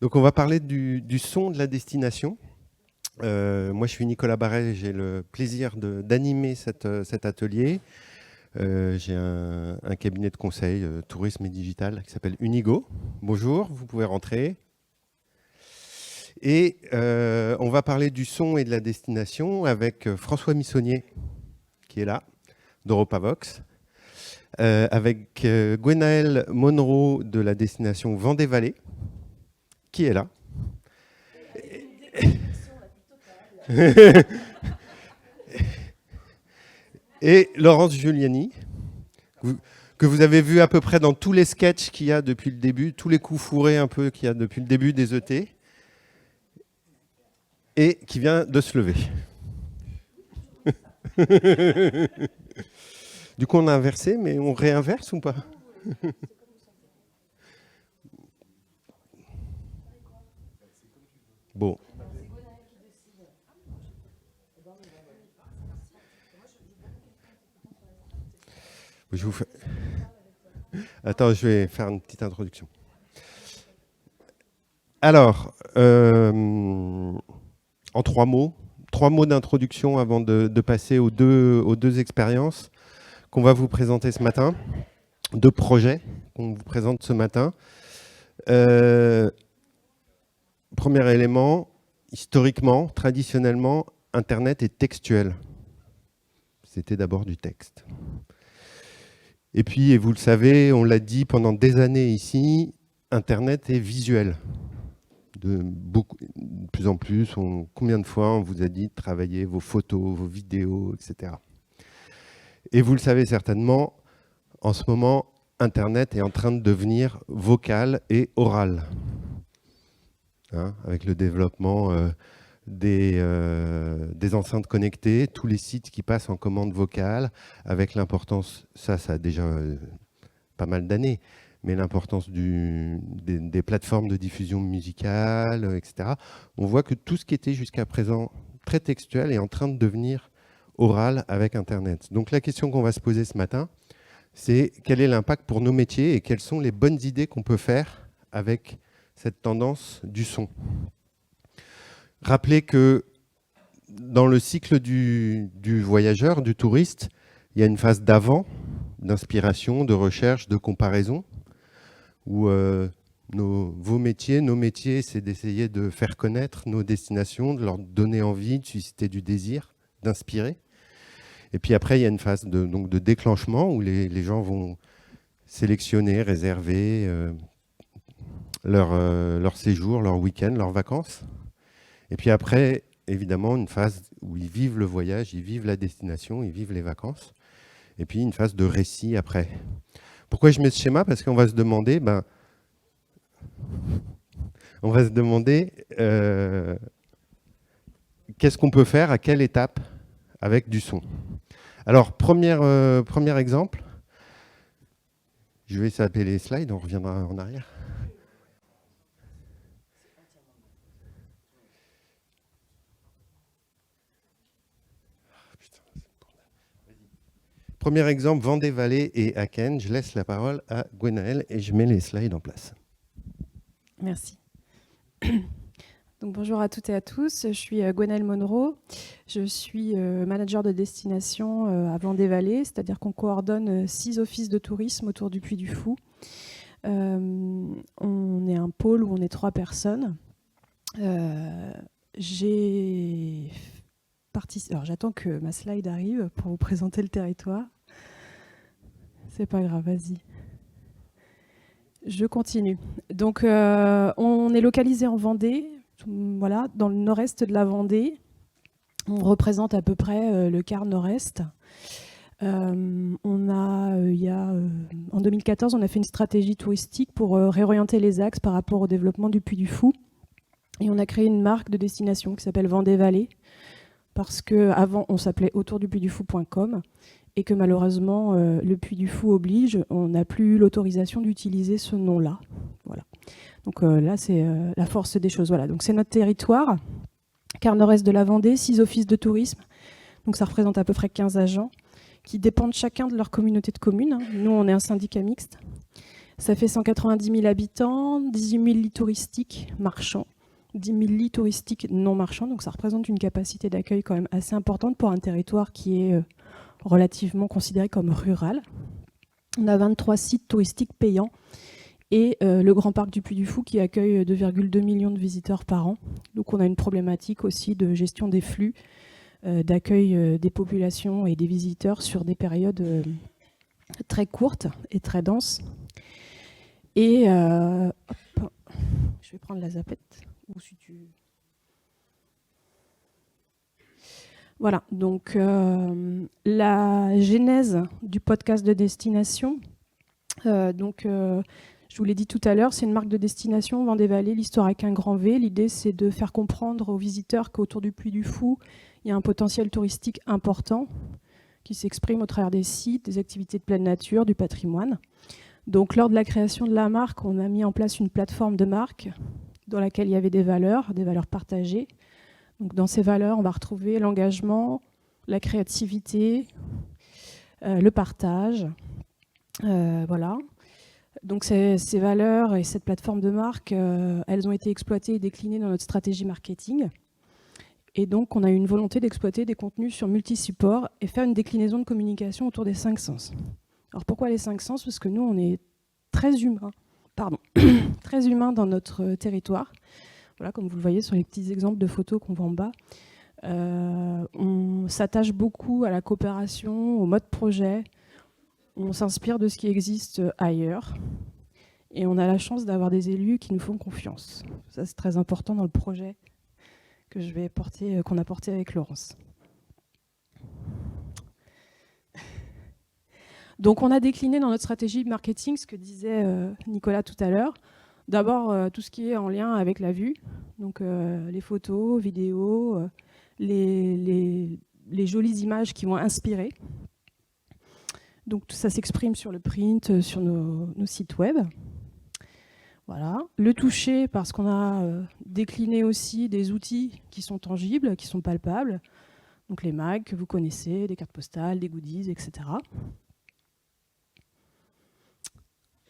Donc on va parler du son de la destination. Moi je suis Nicolas Barret, j'ai le plaisir d'animer cet atelier. J'ai un cabinet de conseil tourisme et digital qui s'appelle Unigo. Bonjour, vous pouvez rentrer. Et on va parler du son et de la destination avec François Missonnier qui est là, d'Europavox. Avec Gwenaëlle Monro de la destination Vendée-Vallée, qui est là. Et Laurence Giuliani, que vous avez vu à peu près dans tous les sketchs qu'il y a depuis le début, tous les coups fourrés un peu qu'il y a depuis le début des ET, et qui vient de se lever. Du coup, on a inversé, mais on réinverse ou pas? Bon. Je vous fais... Attends, je vais faire une petite introduction. Alors, en trois mots d'introduction avant de passer aux deux expériences qu'on va vous présenter ce matin, deux projets qu'on vous présente ce matin. Premier élément, historiquement, traditionnellement, Internet est textuel. C'était d'abord du texte. Et puis, et vous le savez, on l'a dit pendant des années ici, Internet est visuel. De plus en plus, combien de fois on vous a dit de travailler vos photos, vos vidéos, etc. Et vous le savez certainement, en ce moment, Internet est en train de devenir vocal et oral. Hein, avec le développement des enceintes connectées, tous les sites qui passent en commande vocale, avec l'importance, ça a déjà pas mal d'années, mais l'importance des plateformes de diffusion musicale, etc. On voit que tout ce qui était jusqu'à présent très textuel est en train de devenir oral avec Internet. Donc la question qu'on va se poser ce matin, c'est quel est l'impact pour nos métiers et quelles sont les bonnes idées qu'on peut faire avec cette tendance du son. Rappelez que dans le cycle du voyageur, du touriste, il y a une phase d'avant, d'inspiration, de recherche, de comparaison, où vos métiers, nos métiers, c'est d'essayer de faire connaître nos destinations, de leur donner envie, de susciter du désir, d'inspirer. Et puis après, il y a une phase de déclenchement où les gens vont sélectionner, réserver leur séjour, leur week-end, leurs vacances. Et puis après, évidemment, une phase où ils vivent le voyage, ils vivent la destination, ils vivent les vacances. Et puis une phase de récit après. Pourquoi je mets ce schéma? Parce qu'on va se demander, qu'est-ce qu'on peut faire à quelle étape avec du son. Alors, premier exemple, je vais s'appeler les slides, on reviendra en arrière. Premier exemple, Vendée-Vallée et Aken. Je laisse la parole à Gwenaëlle et je mets les slides en place. Merci. Donc, bonjour à toutes et à tous, je suis Gwenaëlle Monro, je suis manager de destination à Vendée-Vallée, c'est-à-dire qu'on coordonne 6 offices de tourisme autour du Puy du Fou. On est un pôle où on est 3 personnes. Alors, j'attends que ma slide arrive pour vous présenter le territoire. C'est pas grave, vas-y. Je continue. Donc, on est localisé en Vendée, voilà, dans le nord-est de la Vendée. On représente à peu près le quart nord-est. En 2014, on a fait une stratégie touristique pour réorienter les axes par rapport au développement du Puy du Fou. Et on a créé une marque de destination qui s'appelle Vendée-Vallée, parce qu'avant, on s'appelait autourdupuyduFou.com et que malheureusement, le Puy du Fou oblige, on n'a plus eu l'autorisation d'utiliser ce nom-là. Voilà. Donc là, c'est la force des choses. Voilà. Donc c'est notre territoire, quart nord-est de la Vendée, 6 offices de tourisme. Donc ça représente à peu près 15 agents qui dépendent chacun de leur communauté de communes. Nous, on est un syndicat mixte. Ça fait 190 000 habitants, 18 000 lits touristiques marchands, 10 000 lits touristiques non marchands. Donc ça représente une capacité d'accueil quand même assez importante pour un territoire qui est relativement considéré comme rural. On a 23 sites touristiques payants et le Grand Parc du Puy du Fou qui accueille 2,2 millions de visiteurs par an. Donc on a une problématique aussi de gestion des flux, d'accueil des populations et des visiteurs sur des périodes très courtes et très denses. Et hop, je vais prendre la zapette. Ou si tu... Voilà, donc la genèse du podcast de destination. Je vous l'ai dit tout à l'heure, c'est une marque de destination, Vendée-Vallée, l'histoire avec un grand V. L'idée, c'est de faire comprendre aux visiteurs qu'autour du Puy du Fou, il y a un potentiel touristique important qui s'exprime au travers des sites, des activités de pleine nature, du patrimoine. Donc, lors de la création de la marque, on a mis en place une plateforme de marque dans laquelle il y avait des valeurs partagées. Donc, dans ces valeurs, on va retrouver l'engagement, la créativité, le partage. Voilà. Donc ces valeurs et cette plateforme de marque, elles ont été exploitées et déclinées dans notre stratégie marketing. Et donc on a eu une volonté d'exploiter des contenus sur multi-supports et faire une déclinaison de communication autour des 5 sens. Alors pourquoi les 5 sens ? Parce que nous, on est très humains, très humains dans notre territoire. Voilà, comme vous le voyez sur les petits exemples de photos qu'on voit en bas. On s'attache beaucoup à la coopération, au mode projet. On s'inspire de ce qui existe ailleurs et on a la chance d'avoir des élus qui nous font confiance. Ça, c'est très important dans le projet qu'on a porté avec Laurence. Donc, on a décliné dans notre stratégie de marketing ce que disait Nicolas tout à l'heure. D'abord, tout ce qui est en lien avec la vue, donc les photos, vidéos, les jolies images qui vont inspirer. Donc tout ça s'exprime sur le print, sur nos sites web. Voilà. Le toucher, parce qu'on a décliné aussi des outils qui sont tangibles, qui sont palpables. Donc les mags que vous connaissez, des cartes postales, des goodies, etc.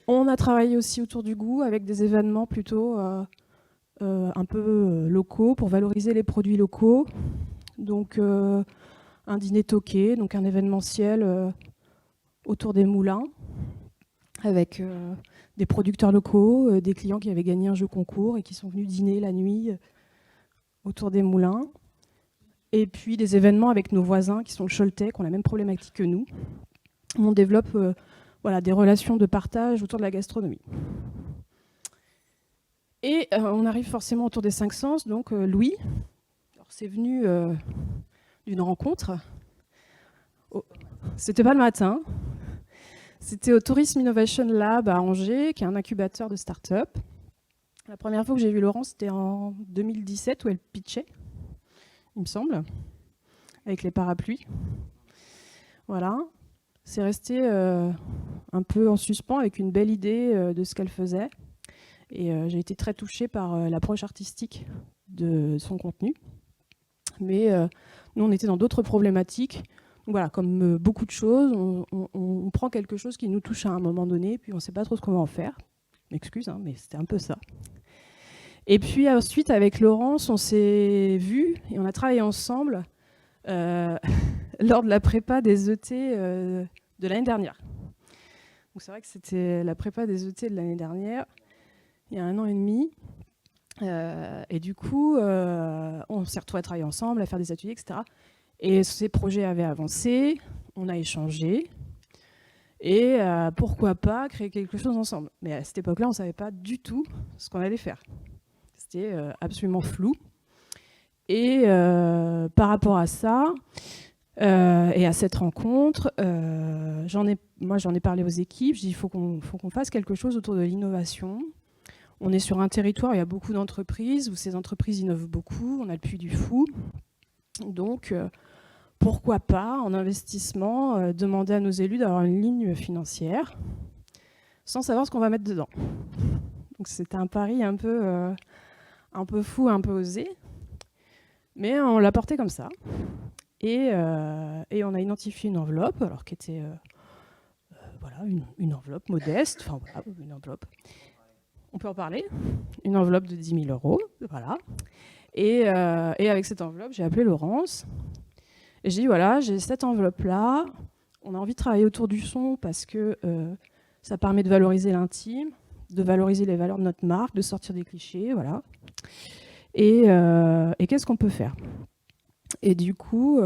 On a travaillé aussi autour du goût avec des événements plutôt un peu locaux pour valoriser les produits locaux. Donc un dîner toqué, donc un événementiel autour des moulins, avec des producteurs locaux, des clients qui avaient gagné un jeu concours et qui sont venus dîner la nuit autour des moulins. Et puis des événements avec nos voisins qui sont le Choletais, qui ont la même problématique que nous. On développe des relations de partage autour de la gastronomie. Et on arrive forcément autour des 5 sens, donc Louis. Alors, c'est venu d'une rencontre. C'était pas le matin. C'était au Tourism Innovation Lab à Angers, qui est un incubateur de start-up. La première fois que j'ai vu Laurence, c'était en 2017, où elle pitchait, il me semble, avec les parapluies. Voilà. C'est resté un peu en suspens, avec une belle idée de ce qu'elle faisait. Et j'ai été très touchée par l'approche artistique de son contenu. Mais nous, on était dans d'autres problématiques. Donc voilà, comme beaucoup de choses, on prend quelque chose qui nous touche à un moment donné, puis on ne sait pas trop ce qu'on va en faire. M'excuse, mais c'était un peu ça. Et puis ensuite, avec Laurence, on s'est vus et on a travaillé ensemble lors de la prépa des ET de l'année dernière. Donc c'est vrai que c'était la prépa des ET de l'année dernière, il y a 1 an et demi. Et du coup, on s'est retrouvés à travailler ensemble, à faire des ateliers, etc. Et ces projets avaient avancé, on a échangé, et pourquoi pas créer quelque chose ensemble. Mais à cette époque-là, on ne savait pas du tout ce qu'on allait faire. C'était absolument flou. Et par rapport à ça, et à cette rencontre, j'en ai parlé aux équipes, j'ai dit il faut qu'on fasse quelque chose autour de l'innovation. On est sur un territoire où il y a beaucoup d'entreprises, où ces entreprises innovent beaucoup, on a le Puy du Fou. Donc, pourquoi pas, en investissement, demander à nos élus d'avoir une ligne financière, sans savoir ce qu'on va mettre dedans. Donc c'était un pari un peu fou, un peu osé, mais on l'a porté comme ça. Et on a identifié une enveloppe, alors qui était voilà, une enveloppe modeste, enfin voilà, une enveloppe. On peut en parler. Une enveloppe de 10 000 €, voilà. Et avec cette enveloppe, j'ai appelé Laurence. Et j'ai dit, voilà, j'ai cette enveloppe-là. On a envie de travailler autour du son parce que ça permet de valoriser l'intime, de valoriser les valeurs de notre marque, de sortir des clichés, voilà. Et qu'est-ce qu'on peut faire? Et du coup,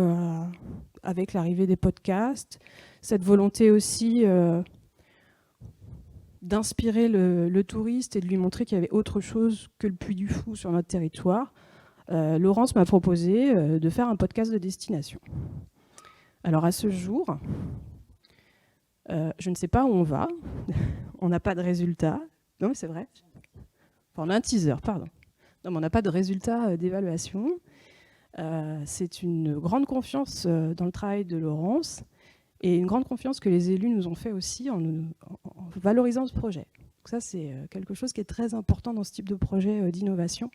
avec l'arrivée des podcasts, cette volonté aussi d'inspirer le touriste et de lui montrer qu'il y avait autre chose que le Puy du Fou sur notre territoire, Laurence m'a proposé de faire un podcast de destination. Alors à ce jour, je ne sais pas où on va, on n'a pas de résultat. Non mais c'est vrai. Enfin, on a un teaser, pardon. Non mais on n'a pas de résultat d'évaluation. C'est une grande confiance dans le travail de Laurence et une grande confiance que les élus nous ont fait aussi en valorisant ce projet. Donc ça, c'est quelque chose qui est très important dans ce type de projet d'innovation.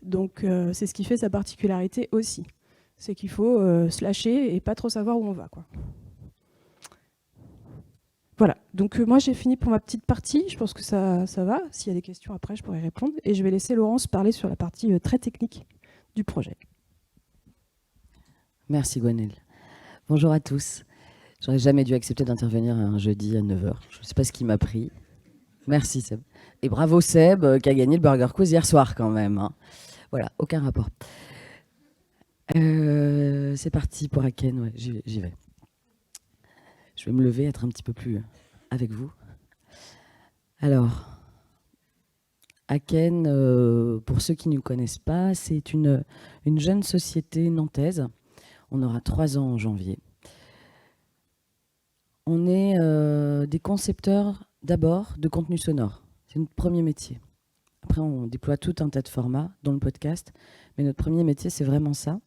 Donc c'est ce qui fait sa particularité aussi. C'est qu'il faut se lâcher et pas trop savoir où on va, quoi. Voilà, donc moi j'ai fini pour ma petite partie, je pense que ça va. S'il y a des questions après, je pourrai répondre. Et je vais laisser Laurence parler sur la partie très technique du projet. Merci Gwenaëlle. Bonjour à tous. J'aurais jamais dû accepter d'intervenir un jeudi à 9h. Je ne sais pas ce qui m'a pris. Merci Seb. Et bravo Seb qui a gagné le Burger Quiz hier soir quand même. Hein. Voilà, aucun rapport. C'est parti pour Aken, ouais, j'y vais. Je vais me lever, être un petit peu plus avec vous. Alors, Aken, pour ceux qui ne nous connaissent pas, c'est une jeune société nantaise. On aura 3 ans en janvier. On est des concepteurs d'abord de contenu sonore. C'est notre premier métier. Après, on déploie tout un tas de formats, dont le podcast. Mais notre premier métier, c'est vraiment ça.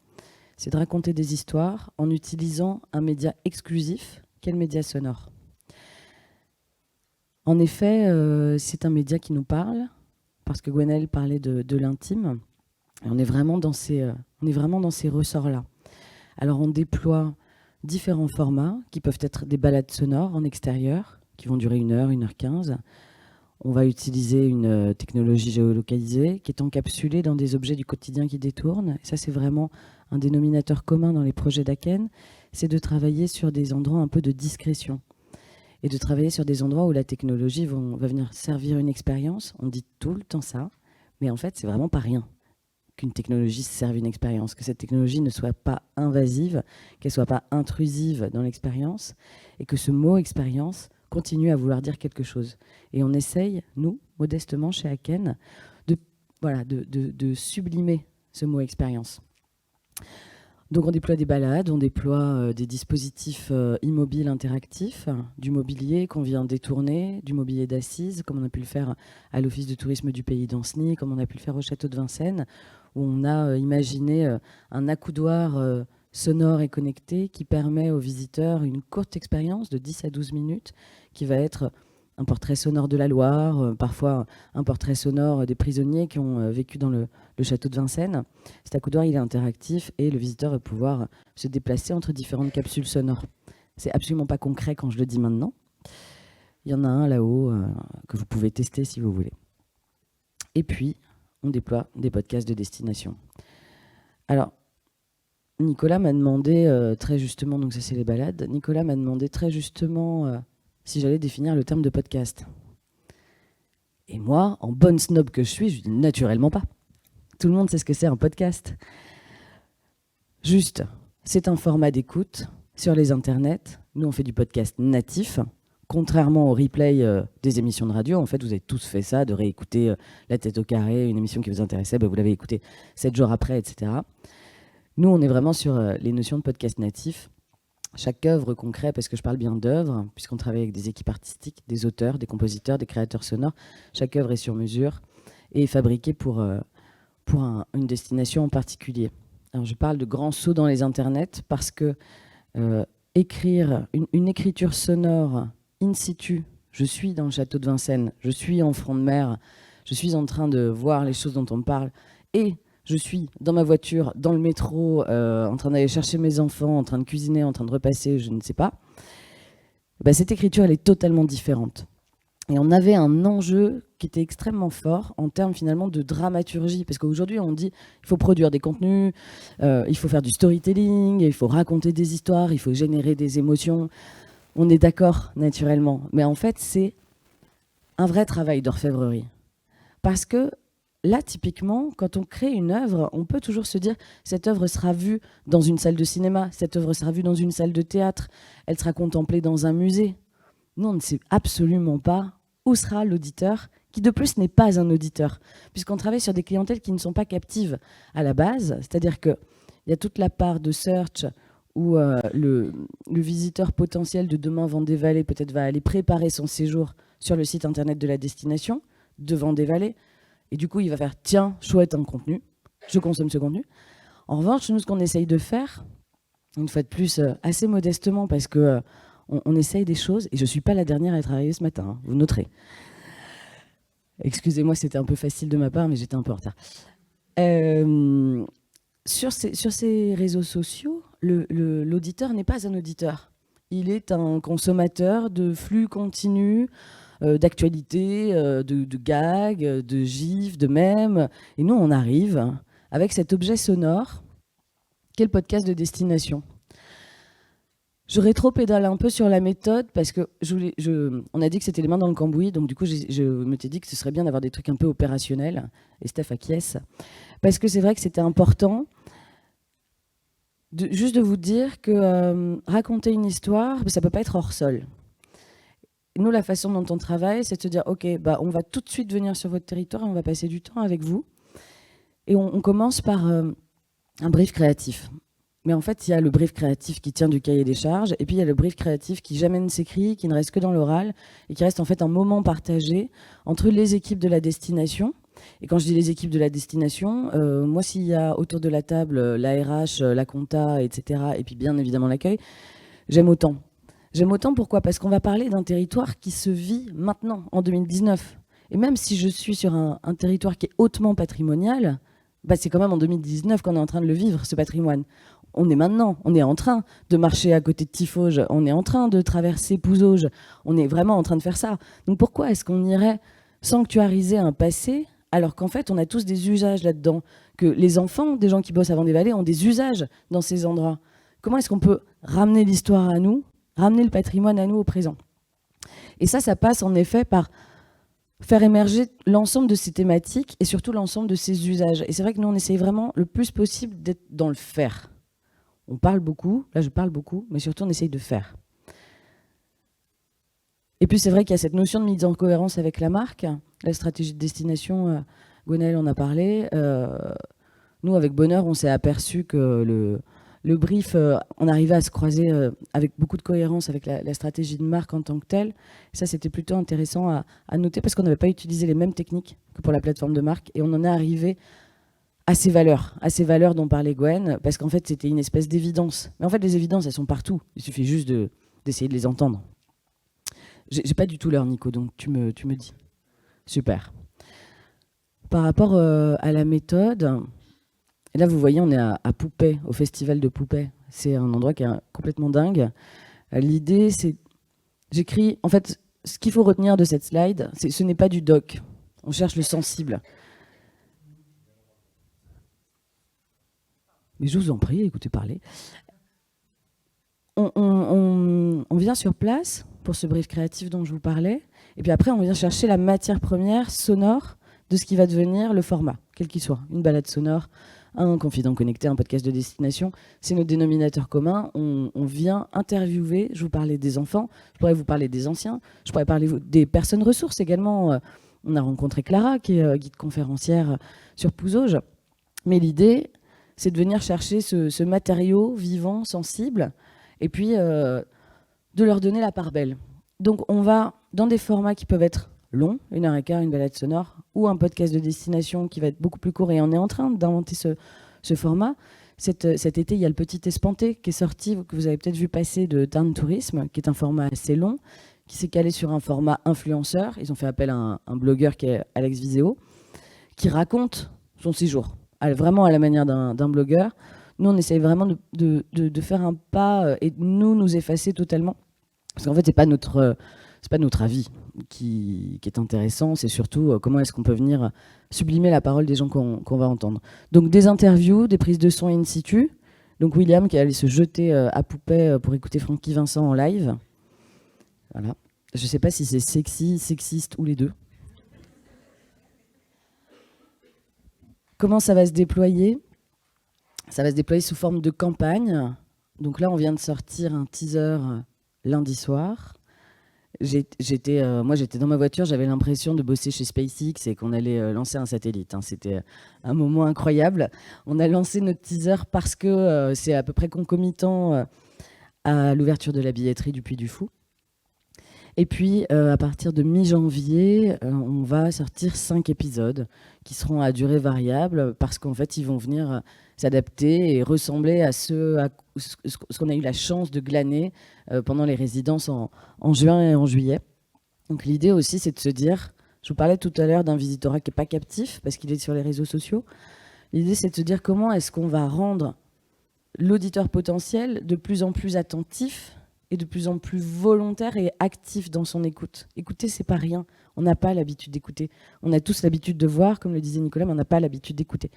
C'est de raconter des histoires en utilisant un média exclusif, qu'est le média sonore. En effet, c'est un média qui nous parle, parce que Gwenaëlle parlait de l'intime. Et on est vraiment dans ces ressorts-là. Alors, on déploie différents formats qui peuvent être des balades sonores en extérieur, qui vont durer 1h, 1h15. On va utiliser une technologie géolocalisée qui est encapsulée dans des objets du quotidien qui détournent. Et ça, c'est vraiment un dénominateur commun dans les projets d'Aken, c'est de travailler sur des endroits un peu de discrétion et de travailler sur des endroits où la technologie va venir servir une expérience. On dit tout le temps ça, mais en fait, c'est vraiment pas rien qu'une technologie serve une expérience, que cette technologie ne soit pas invasive, qu'elle soit pas intrusive dans l'expérience, et que ce mot expérience continue à vouloir dire quelque chose. Et on essaye, nous, modestement, chez Aken, de sublimer ce mot expérience. Donc on déploie des balades, on déploie des dispositifs immobiles interactifs, du mobilier qu'on vient détourner, du mobilier d'assises, comme on a pu le faire à l'Office de tourisme du Pays d'Ancenis, comme on a pu le faire au Château de Vincennes, où on a imaginé un accoudoir sonore et connecté qui permet aux visiteurs une courte expérience de 10 à 12 minutes qui va être un portrait sonore de la Loire, parfois un portrait sonore des prisonniers qui ont vécu dans le château de Vincennes. Cet accoudoir, il est interactif et le visiteur va pouvoir se déplacer entre différentes capsules sonores. C'est absolument pas concret quand je le dis maintenant. Il y en a un là-haut que vous pouvez tester si vous voulez. Et puis, on déploie des podcasts de destination. Alors, Nicolas m'a demandé très justement, donc ça c'est les balades, Nicolas m'a demandé très justement si j'allais définir le terme de podcast. Et moi, en bonne snob que je suis, je dis naturellement pas. Tout le monde sait ce que c'est un podcast. Juste, c'est un format d'écoute sur les internets. Nous, on fait du podcast natif. Contrairement au replay des émissions de radio, en fait, vous avez tous fait ça, de réécouter La Tête au carré, une émission qui vous intéressait, vous l'avez écoutée 7 jours après, etc. Nous, on est vraiment sur les notions de podcast natif. Chaque œuvre qu'on crée, parce que je parle bien d'œuvre, puisqu'on travaille avec des équipes artistiques, des auteurs, des compositeurs, des créateurs sonores, chaque œuvre est sur mesure et est fabriquée pour une destination en particulier. Alors, je parle de grands sauts dans les internets parce que écrire une écriture sonore in situ, je suis dans le château de Vincennes, je suis en front de mer, je suis en train de voir les choses dont on me parle et je suis dans ma voiture, dans le métro, en train d'aller chercher mes enfants, en train de cuisiner, en train de repasser, je ne sais pas. cette écriture, elle est totalement différente. Et on avait un enjeu qui était extrêmement fort en termes finalement de dramaturgie, parce qu'aujourd'hui on dit il faut produire des contenus, il faut faire du storytelling, il faut raconter des histoires, il faut générer des émotions. On est d'accord naturellement, mais en fait c'est un vrai travail d'orfèvrerie. Parce que là, typiquement, quand on crée une œuvre, on peut toujours se dire cette œuvre sera vue dans une salle de cinéma, cette œuvre sera vue dans une salle de théâtre, elle sera contemplée dans un musée. Nous, on ne sait absolument pas où sera l'auditeur, qui de plus n'est pas un auditeur, puisqu'on travaille sur des clientèles qui ne sont pas captives à la base, c'est-à-dire qu'il y a toute la part de search où le visiteur potentiel de demain Vendée-Vallée peut-être va aller préparer son séjour sur le site internet de la destination de Vendée-Vallée, et du coup il va faire tiens, chouette un contenu, je consomme ce contenu. En revanche, nous ce qu'on essaye de faire, une fois de plus assez modestement, parce que on essaye des choses, et je ne suis pas la dernière à être arrivée ce matin, hein, vous noterez. Excusez-moi, c'était un peu facile de ma part, mais j'étais un peu en retard. Sur ces réseaux sociaux, l'auditeur n'est pas un auditeur. Il est un consommateur de flux continus, d'actualités, de gags, de gifs, de mèmes. Et nous, on arrive avec cet objet sonore qu'est le podcast de destination. Je rétro-pédale un peu sur la méthode parce que on a dit que c'était les mains dans le cambouis, donc du coup je me suis dit que ce serait bien d'avoir des trucs un peu opérationnels, et Steph acquiesce, parce que c'est vrai que c'était important juste de vous dire que raconter une histoire, ça ne peut pas être hors sol. Nous, la façon dont on travaille, c'est de se dire ok, on va tout de suite venir sur votre territoire et on va passer du temps avec vous. Et on commence par un brief créatif. Mais en fait, il y a le brief créatif qui tient du cahier des charges, et puis il y a le brief créatif qui jamais ne s'écrit, qui ne reste que dans l'oral, et qui reste en fait un moment partagé entre les équipes de la destination. Et quand je dis les équipes de la destination, moi, s'il y a autour de la table la RH, la compta, etc., et puis bien évidemment l'accueil, j'aime autant. J'aime autant pourquoi ? Parce qu'on va parler d'un territoire qui se vit maintenant, en 2019. Et même si je suis sur un territoire qui est hautement patrimonial, c'est quand même en 2019 qu'on est en train de le vivre, ce patrimoine. On est en train de marcher à côté de Tiffauges, on est en train de traverser Pouzauges, on est vraiment en train de faire ça. Donc pourquoi est-ce qu'on irait sanctuariser un passé alors qu'en fait on a tous des usages là-dedans, que les enfants des gens qui bossent à Vendée-Vallée ont des usages dans ces endroits. Comment est-ce qu'on peut ramener l'histoire à nous, ramener le patrimoine à nous au présent ? Et ça passe en effet par faire émerger l'ensemble de ces thématiques et surtout l'ensemble de ces usages. Et c'est vrai que nous on essaye vraiment le plus possible d'être dans le faire. On parle beaucoup, là je parle beaucoup, mais surtout on essaye de faire. Et puis c'est vrai qu'il y a cette notion de mise en cohérence avec la marque, la stratégie de destination, Gwenaëlle en a parlé. Nous avec Bonheur, on s'est aperçu que le brief, on arrivait à se croiser avec beaucoup de cohérence avec la stratégie de marque en tant que telle. Et ça c'était plutôt intéressant à noter parce qu'on n'avait pas utilisé les mêmes techniques que pour la plateforme de marque et on en est arrivé à ces valeurs dont parlait Gwen, parce qu'en fait, c'était une espèce d'évidence. Mais en fait, les évidences, elles sont partout. Il suffit juste d'essayer de les entendre. J'ai pas du tout l'heure, Nico, donc tu me dis. Super. Par rapport à la méthode, et là, vous voyez, on est à Poupée, au festival de Poupée. C'est un endroit qui est complètement dingue. L'idée, c'est... J'écris... En fait, ce qu'il faut retenir de cette slide, ce n'est pas du doc. On cherche le sensible. Mais je vous en prie, écoutez parler. On vient sur place pour ce brief créatif dont je vous parlais, et puis après on vient chercher la matière première sonore de ce qui va devenir le format, quel qu'il soit. Une balade sonore, un confident connecté, un podcast de destination, c'est notre dénominateur commun. On vient interviewer, je vous parlais des enfants, je pourrais vous parler des anciens, je pourrais parler des personnes ressources également. On a rencontré Clara, qui est guide conférencière sur Pouzauges. Mais l'idée, c'est de venir chercher ce matériau vivant, sensible, et puis de leur donner la part belle. Donc on va dans des formats qui peuvent être longs, 1h15, une balade sonore, ou un podcast de destination qui va être beaucoup plus court, et on est en train d'inventer ce format. Cet été, il y a le Petit Espanté qui est sorti, que vous avez peut-être vu passer, de Tarn Tourisme, qui est un format assez long, qui s'est calé sur un format influenceur. Ils ont fait appel à un blogueur qui est Alex Viseo, qui raconte son séjour. Vraiment à la manière d'un blogueur. Nous, on essaye vraiment de faire un pas et de nous effacer totalement Parce qu'en fait, c'est pas notre avis qui est intéressant, c'est surtout comment est-ce qu'on peut venir sublimer la parole des gens qu'on va entendre. Donc des interviews, des prises de son in situ. Donc William qui est allé se jeter à poupée pour écouter Francky Vincent en live. Voilà. Je sais pas si c'est sexy, sexiste ou les deux. Comment ça va se déployer ? Ça va se déployer sous forme de campagne. Donc là, on vient de sortir un teaser lundi soir. Moi, j'étais dans ma voiture, j'avais l'impression de bosser chez SpaceX et qu'on allait lancer un satellite. C'était un moment incroyable. On a lancé notre teaser parce que c'est à peu près concomitant à l'ouverture de la billetterie du Puy du Fou. Et puis, à partir de mi-janvier, on va sortir 5 épisodes qui seront à durée variable parce qu'en fait, ils vont venir s'adapter et ressembler à ce qu'on a eu la chance de glaner pendant les résidences en juin et en juillet. Donc l'idée aussi, c'est de se dire, je vous parlais tout à l'heure d'un visitorat qui n'est pas captif parce qu'il est sur les réseaux sociaux. L'idée, c'est de se dire comment est-ce qu'on va rendre l'auditeur potentiel de plus en plus attentif et de plus en plus volontaire et actif dans son écoute. Écouter, c'est pas rien. On n'a pas l'habitude d'écouter. On a tous l'habitude de voir, comme le disait Nicolas, mais on n'a pas l'habitude d'écouter.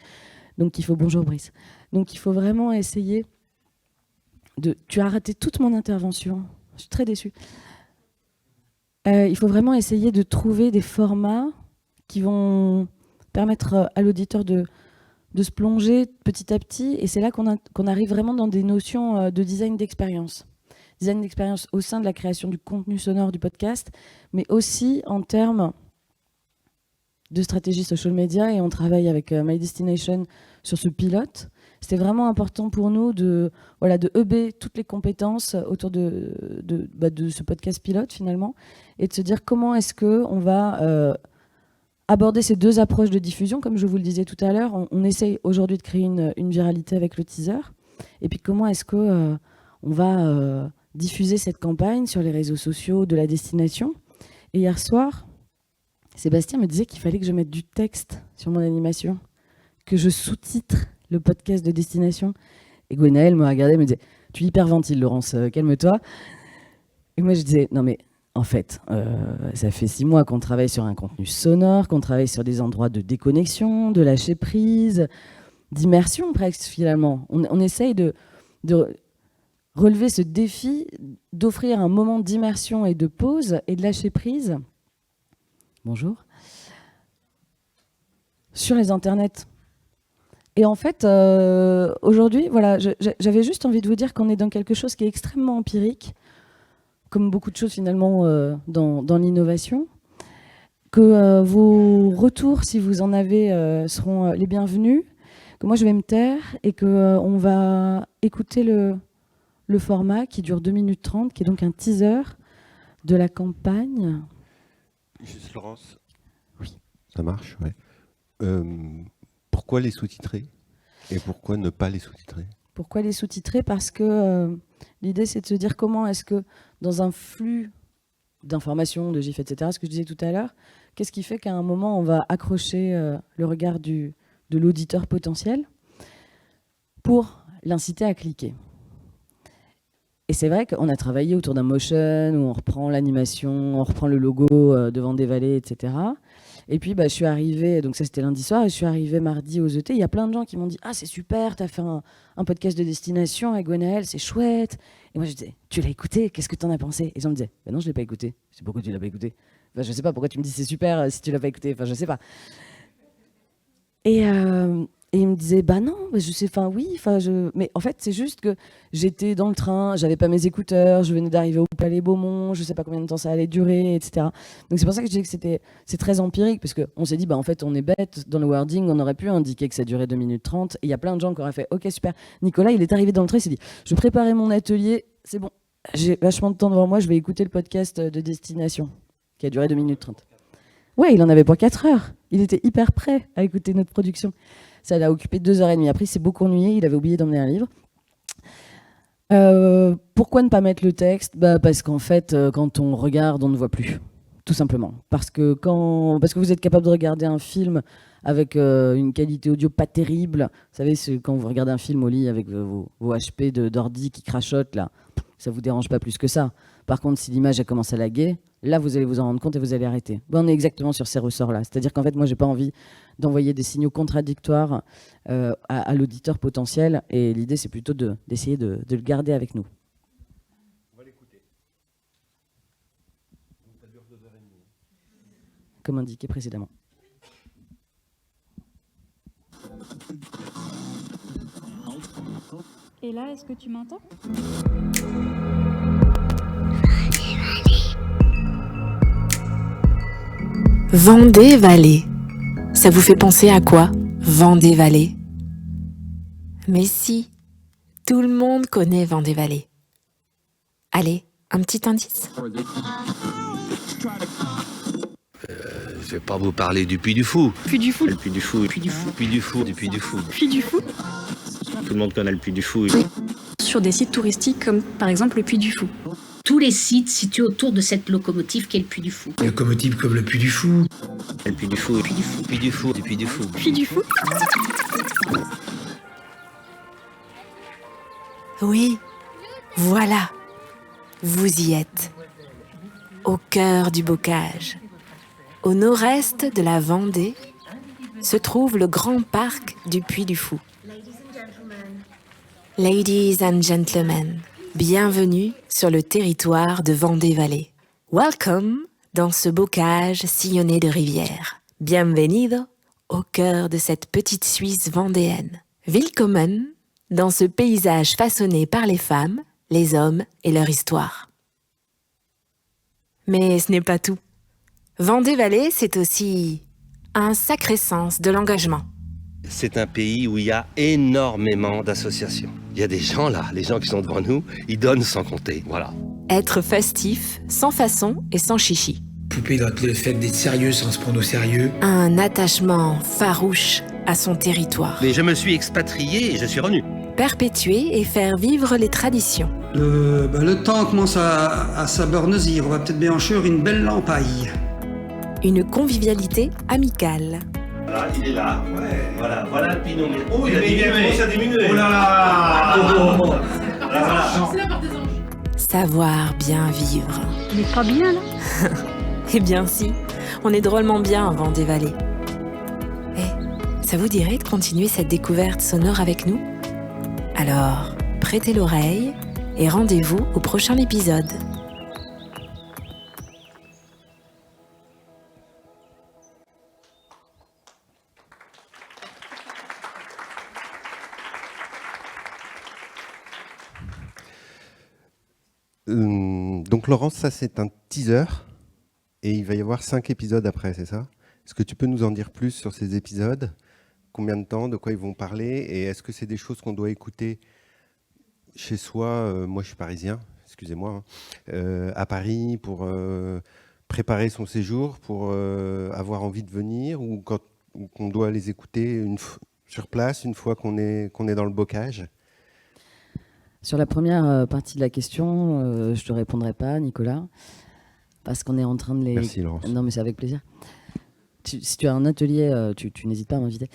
Donc il faut... Bonjour Brice. Donc il faut vraiment essayer de... Tu as raté toute mon intervention. Je suis très déçue. Il faut vraiment essayer de trouver des formats qui vont permettre à l'auditeur de se plonger petit à petit. Et c'est là qu'on arrive vraiment dans des notions de design d'expérience. Design d'expérience au sein de la création du contenu sonore du podcast, mais aussi en termes de stratégie social media. Et on travaille avec My Destination sur ce pilote. C'était vraiment important pour nous de hubber toutes les compétences autour de ce podcast pilote finalement, et de se dire comment est-ce qu'on va aborder ces deux approches de diffusion. Comme je vous le disais tout à l'heure, on essaye aujourd'hui de créer une viralité avec le teaser, et puis comment est-ce qu'on va diffuser cette campagne sur les réseaux sociaux de la destination. Et hier soir, Sébastien me disait qu'il fallait que je mette du texte sur mon animation, que je sous-titre le podcast de destination. Et Gwenaëlle me regardait et me disait « Tu hyperventiles, Laurence, calme-toi ». Et moi, je disais « Non, mais en fait, ça fait 6 mois qu'on travaille sur un contenu sonore, qu'on travaille sur des endroits de déconnexion, de lâcher prise, d'immersion presque, finalement. On essaye de relever ce défi d'offrir un moment d'immersion et de pause et de lâcher prise. Bonjour. Sur les internets. Et en fait, aujourd'hui, voilà, j'avais juste envie de vous dire qu'on est dans quelque chose qui est extrêmement empirique, comme beaucoup de choses finalement dans l'innovation, que vos retours, si vous en avez, seront les bienvenus, que moi je vais me taire et qu'on va écouter le format qui dure 2 minutes 30, qui est donc un teaser de la campagne. Juste Laurence. Oui. Ça marche, ouais. Pourquoi les sous-titrer et pourquoi ne pas les sous-titrer ? Pourquoi les sous-titrer ? Parce que l'idée, c'est de se dire comment est-ce que dans un flux d'informations, de gifs, etc., ce que je disais tout à l'heure, qu'est-ce qui fait qu'à un moment, on va accrocher le regard de l'auditeur potentiel pour l'inciter à cliquer. Et c'est vrai qu'on a travaillé autour d'un motion où on reprend l'animation, on reprend le logo de Vendée-Vallée, etc. Et puis je suis arrivée, donc ça c'était lundi soir, et je suis arrivée mardi aux ET. Il y a plein de gens qui m'ont dit « Ah, c'est super, t'as fait un podcast de destination avec Gwenaëlle, c'est chouette ». Et moi je disais « Tu l'as écouté, qu'est-ce que t'en as pensé ?» Et les gens me disaient « Non, je l'ai pas écouté. » Je dis « Pourquoi tu l'as pas écouté ?» Enfin, je sais pas, pourquoi tu me dis « C'est super si tu l'as pas écouté ?» Enfin, je sais pas. Et il me disait non, je sais, oui, mais en fait c'est juste que j'étais dans le train, j'avais pas mes écouteurs, je venais d'arriver au Palais Beaumont, je sais pas combien de temps ça allait durer, etc. Donc c'est pour ça que je disais que c'est très empirique, parce qu'on s'est dit en fait on est bête, dans le wording on aurait pu indiquer que ça durait 2 minutes 30, et il y a plein de gens qui auraient fait ok super. Nicolas il est arrivé dans le train, il s'est dit je préparais mon atelier, c'est bon, j'ai vachement de temps devant moi, je vais écouter le podcast de destination qui a duré 2 minutes 30. Ouais, il en avait pour 4 heures, il était hyper prêt à écouter notre production. Ça l'a occupé 2h30. Après, il s'est beaucoup ennuyé. Il avait oublié d'emmener un livre. Pourquoi ne pas mettre le texte ? Parce qu'en fait, quand on regarde, on ne voit plus. Tout simplement. Parce que vous êtes capable de regarder un film avec une qualité audio pas terrible. Vous savez, quand vous regardez un film au lit avec vos HP d'ordi qui crachotent, là, ça ne vous dérange pas plus que ça. Par contre, si l'image elle commence à laguer, là, vous allez vous en rendre compte et vous allez arrêter. On est exactement sur ces ressorts-là. C'est-à-dire qu'en fait, moi, j'ai pas envie d'envoyer des signaux contradictoires à l'auditeur potentiel. Et l'idée, c'est plutôt d'essayer de le garder avec nous. On va l'écouter. Ça dure 2h30. Comme indiqué précédemment. Et là, est-ce que tu m'entends ? Vendée-Vallée. Ça vous fait penser à quoi, Vendée-Vallée? Mais si, tout le monde connaît Vendée-Vallée. Allez, un petit indice. Je vais pas vous parler du Puy du Fou. Puy du Fou. Le Puy du Fou. Puy du Fou. Puy du Fou. Du Puy du Fou. Puy du Fou. Tout le monde connaît le Puy du Fou. Sur des sites touristiques comme par exemple le Puy du Fou. Tous les sites situés autour de cette locomotive qu'est le Puy du Fou. Une locomotive comme le Puy du Fou. Le Puy du Fou. Puy du Fou. Puy du Fou. Du Puy du Fou. Puy du Fou. Oui, voilà, vous y êtes, au cœur du bocage. Au nord-est de la Vendée se trouve le grand parc du Puy du Fou. Ladies and gentlemen, bienvenue sur le territoire de Vendée-Vallée. Welcome dans ce bocage sillonné de rivières. Bienvenido au cœur de cette petite Suisse vendéenne. Willkommen dans ce paysage façonné par les femmes, les hommes et leur histoire. Mais ce n'est pas tout. Vendée-Vallée, c'est aussi un sacré sens de l'engagement. C'est un pays où il y a énormément d'associations. Il y a des gens là, les gens qui sont devant nous, ils donnent sans compter, voilà. Être festif, sans façon et sans chichi. Poupée dans le fait d'être sérieux sans se prendre au sérieux. Un attachement farouche à son territoire. Mais je me suis expatrié et je suis revenu. Perpétuer et faire vivre les traditions. Le temps commence à s'abornosir. On va peut-être bien encher une belle lampaille. Une convivialité amicale. Voilà, il est là. Ouais. Voilà le pinot. Oh, il a diminué. Oh là là. Savoir bien vivre. On n'est pas bien là ? Eh bien si, on est drôlement bien en Vendée-Vallée. Ça vous dirait de continuer cette découverte sonore avec nous ? Alors, prêtez l'oreille et rendez-vous au prochain épisode. Donc Laurence, ça c'est un teaser et il va y avoir 5 épisodes après, c'est ça ? Est-ce que tu peux nous en dire plus sur ces épisodes ? Combien de temps, de quoi ils vont parler ? Et est-ce que c'est des choses qu'on doit écouter chez soi ? Moi je suis parisien, excusez-moi, à Paris pour préparer son séjour, pour avoir envie de venir ou qu'on doit les écouter sur place une fois qu'on est dans le bocage ? Sur la première partie de la question, je ne te répondrai pas, Nicolas, parce qu'on est en train de les... Merci, Laurence. Non, mais c'est avec plaisir. Si tu as un atelier, tu n'hésites pas à m'inviter.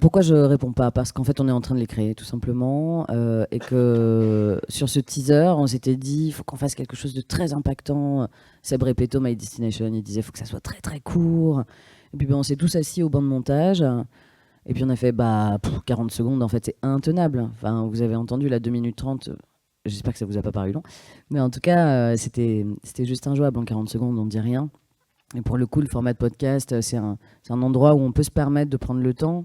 Pourquoi je ne réponds pas ? Parce qu'en fait, on est en train de les créer, tout simplement, et que sur ce teaser, on s'était dit, il faut qu'on fasse quelque chose de très impactant. Seb Repetto, My Destination, il disait, il faut que ça soit très, très court. Et puis, on s'est tous assis au banc de montage. Et puis on a fait 40 secondes, en fait c'est intenable. Enfin, vous avez entendu la 2 minutes 30, j'espère que ça vous a pas paru long. Mais en tout cas, c'était juste injouable en 40 secondes, on ne dit rien. Et pour le coup, le format de podcast, c'est un endroit où on peut se permettre de prendre le temps,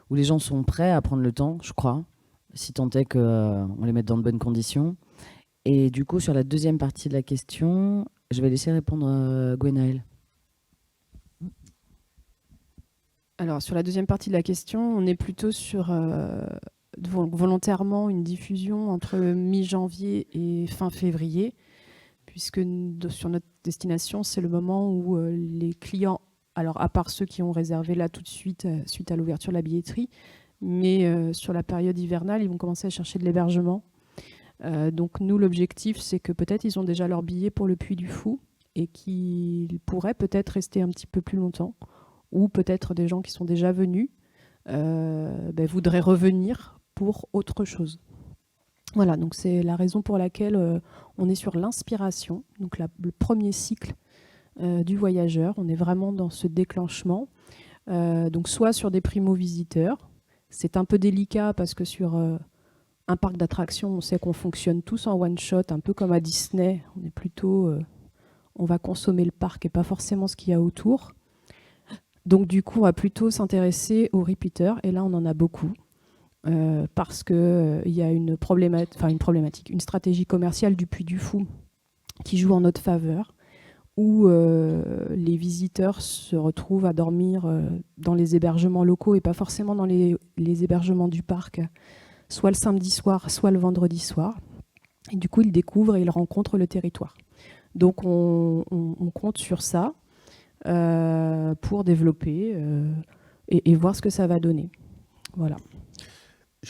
où les gens sont prêts à prendre le temps, je crois, si tant est qu'on les mette dans de bonnes conditions. Et du coup, sur la deuxième partie de la question, je vais laisser répondre Gwenaëlle. Alors, sur la deuxième partie de la question, on est plutôt sur volontairement une diffusion entre mi-janvier et fin février, puisque sur notre destination, c'est le moment où les clients, alors à part ceux qui ont réservé là tout de suite, suite à l'ouverture de la billetterie, mais sur la période hivernale, ils vont commencer à chercher de l'hébergement. Donc nous, l'objectif, c'est que peut-être ils ont déjà leur billet pour le Puy du Fou et qu'ils pourraient peut-être rester un petit peu plus longtemps. Ou peut-être des gens qui sont déjà venus voudraient revenir pour autre chose. Voilà, donc c'est la raison pour laquelle on est sur l'inspiration, donc le premier cycle du voyageur. On est vraiment dans ce déclenchement, donc soit sur des primo-visiteurs. C'est un peu délicat parce que sur un parc d'attractions, on sait qu'on fonctionne tous en one-shot, un peu comme à Disney. On est plutôt, on va consommer le parc et pas forcément ce qu'il y a autour. Donc du coup, on va plutôt s'intéresser aux repeaters, et là on en a beaucoup. Parce qu'il y a une problématique, une stratégie commerciale du Puy du Fou qui joue en notre faveur, où les visiteurs se retrouvent à dormir dans les hébergements locaux et pas forcément dans les hébergements du parc, soit le samedi soir, soit le vendredi soir. Et du coup, ils découvrent et ils rencontrent le territoire. Donc on compte sur ça pour développer et voir ce que ça va donner. Voilà.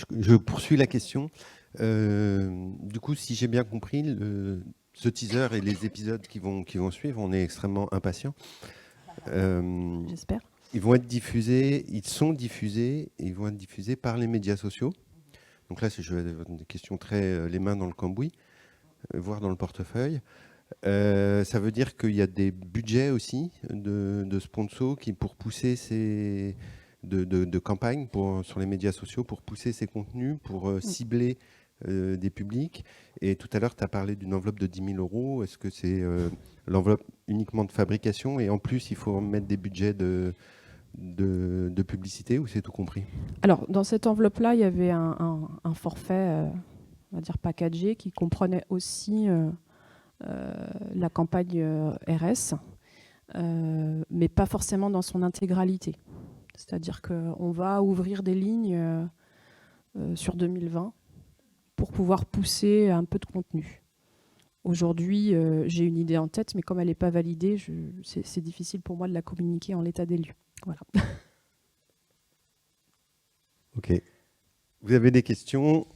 Je poursuis la question. Du coup, si j'ai bien compris, ce teaser et les épisodes qui vont suivre, on est extrêmement impatients. J'espère. Ils sont diffusés, et ils vont être diffusés par les médias sociaux. Donc là, je vais des questions très les mains dans le cambouis, voire dans le portefeuille. Ça veut dire qu'il y a des budgets aussi de sponsors pour pousser ces... de campagne sur les médias sociaux pour pousser ces contenus, pour cibler des publics. Et tout à l'heure, tu as parlé d'une enveloppe de 10 000 €. Est-ce que c'est l'enveloppe uniquement de fabrication et en plus, il faut mettre des budgets de publicité, ou c'est tout compris? Alors, dans cette enveloppe-là, il y avait un forfait, on va dire packagé, qui comprenait aussi la campagne RS, mais pas forcément dans son intégralité. C'est-à-dire qu'on va ouvrir des lignes sur 2020 pour pouvoir pousser un peu de contenu. Aujourd'hui, j'ai une idée en tête, mais comme elle n'est pas validée, c'est difficile pour moi de la communiquer en l'état des lieux. Voilà. Ok. Vous avez des questions?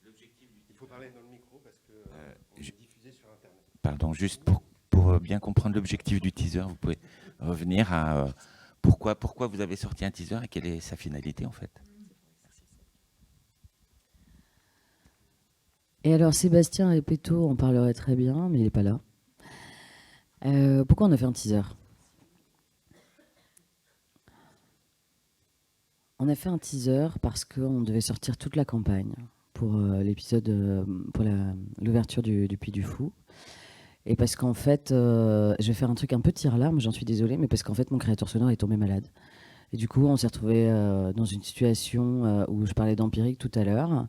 Il faut parler dans le micro parce qu'on est diffusé sur Internet. Pardon, juste pour bien comprendre l'objectif du teaser, vous pouvez revenir à pourquoi vous avez sorti un teaser et quelle est sa finalité en fait? Et alors Sébastien et Péto en parleraient très bien, mais il n'est pas là. Pourquoi on a fait un teaser? On a fait un teaser parce qu'on devait sortir toute la campagne pour l'épisode, pour l'ouverture du Puy du Fou. Et parce qu'en fait, je vais faire un truc un peu tire-larme, j'en suis désolée, mais parce qu'en fait, mon créateur sonore est tombé malade. Et du coup, on s'est retrouvé dans une situation où je parlais d'empirique tout à l'heure.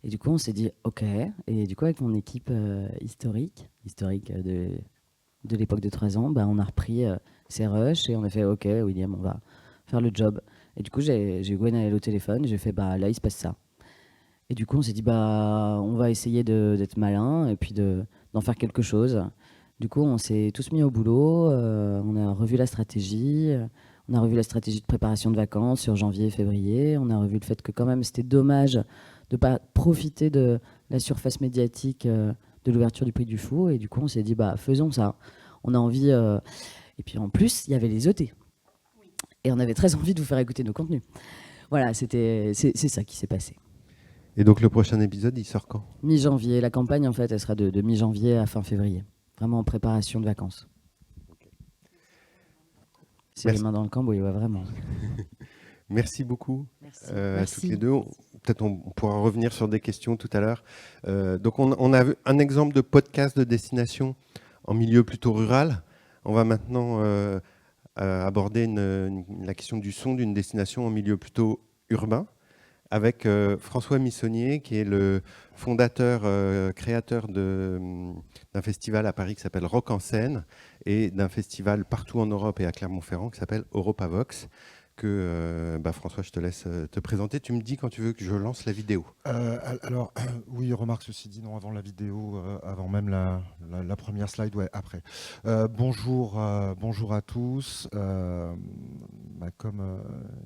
Et du coup, on s'est dit, OK. Et du coup, avec mon équipe historique de l'époque de 3 ans, bah, on a repris ces rushs et on a fait, OK, William, on va faire le job. Et du coup, j'ai eu Gwenaëlle au téléphone et j'ai fait, bah, là, il se passe ça. Et du coup, on s'est dit, bah, on va essayer d'être malin et puis d'en faire quelque chose. Du coup, on s'est tous mis au boulot, on a revu la stratégie, on a revu la stratégie de préparation de vacances sur janvier et février, on a revu le fait que quand même c'était dommage de ne pas profiter de la surface médiatique de l'ouverture du Puy du Fou, et du coup on s'est dit bah faisons ça, on a envie, et puis en plus il y avait les OT, et on avait très envie de vous faire écouter nos contenus. Voilà, c'est ça qui s'est passé. Et donc le prochain épisode, il sort quand? Mi-janvier, la campagne en fait elle sera de mi-janvier à fin février. Vraiment en préparation de vacances. Okay. C'est les mains dans le cambouis, ouais, vraiment. Merci beaucoup. Merci. À toutes les deux. Peut-être on pourra revenir sur des questions tout à l'heure. Donc on a vu un exemple de podcast de destination en milieu plutôt rural. On va maintenant aborder la question du son d'une destination en milieu plutôt urbain, avec François Missonnier, qui est le fondateur, créateur d'un festival à Paris qui s'appelle Rock en scène, et d'un festival partout en Europe et à Clermont-Ferrand qui s'appelle Europavox, que François, je te laisse te présenter. Tu me dis quand tu veux que je lance la vidéo. Alors, oui, remarque ceci dit, non, avant la vidéo, avant même la première slide, ouais, après. Bonjour à tous. Comme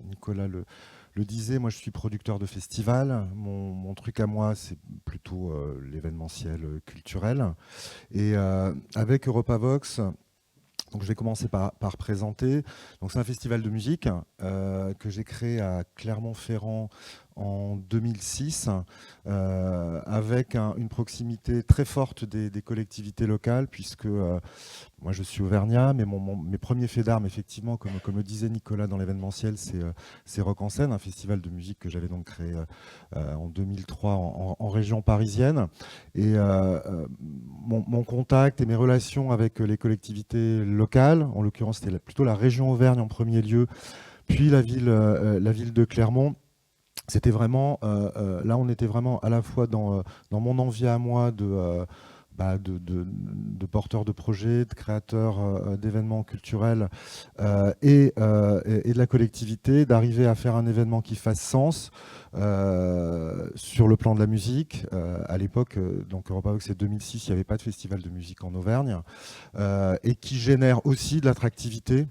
Nicolas le disait, moi je suis producteur de festival. Mon truc à moi, c'est plutôt l'événementiel culturel. Et avec Europavox, donc je vais commencer par présenter. Donc c'est un festival de musique que j'ai créé à Clermont-Ferrand en 2006, avec une proximité très forte des collectivités locales, puisque moi je suis auvergnat, mais mes premiers faits d'armes, effectivement, comme le disait Nicolas dans l'événementiel, c'est Rock en scène, un festival de musique que j'avais donc créé en 2003 en région parisienne. Et mon contact et mes relations avec les collectivités locales, en l'occurrence c'était plutôt la région Auvergne en premier lieu, puis la ville de Clermont, c'était vraiment, là on était vraiment à la fois dans mon envie à moi de porteurs de projets, de créateurs d'événements culturels et de la collectivité, d'arriver à faire un événement qui fasse sens sur le plan de la musique. À l'époque, donc EuropaVox c'est 2006, il n'y avait pas de festival de musique en Auvergne, et qui génère aussi de l'attractivité.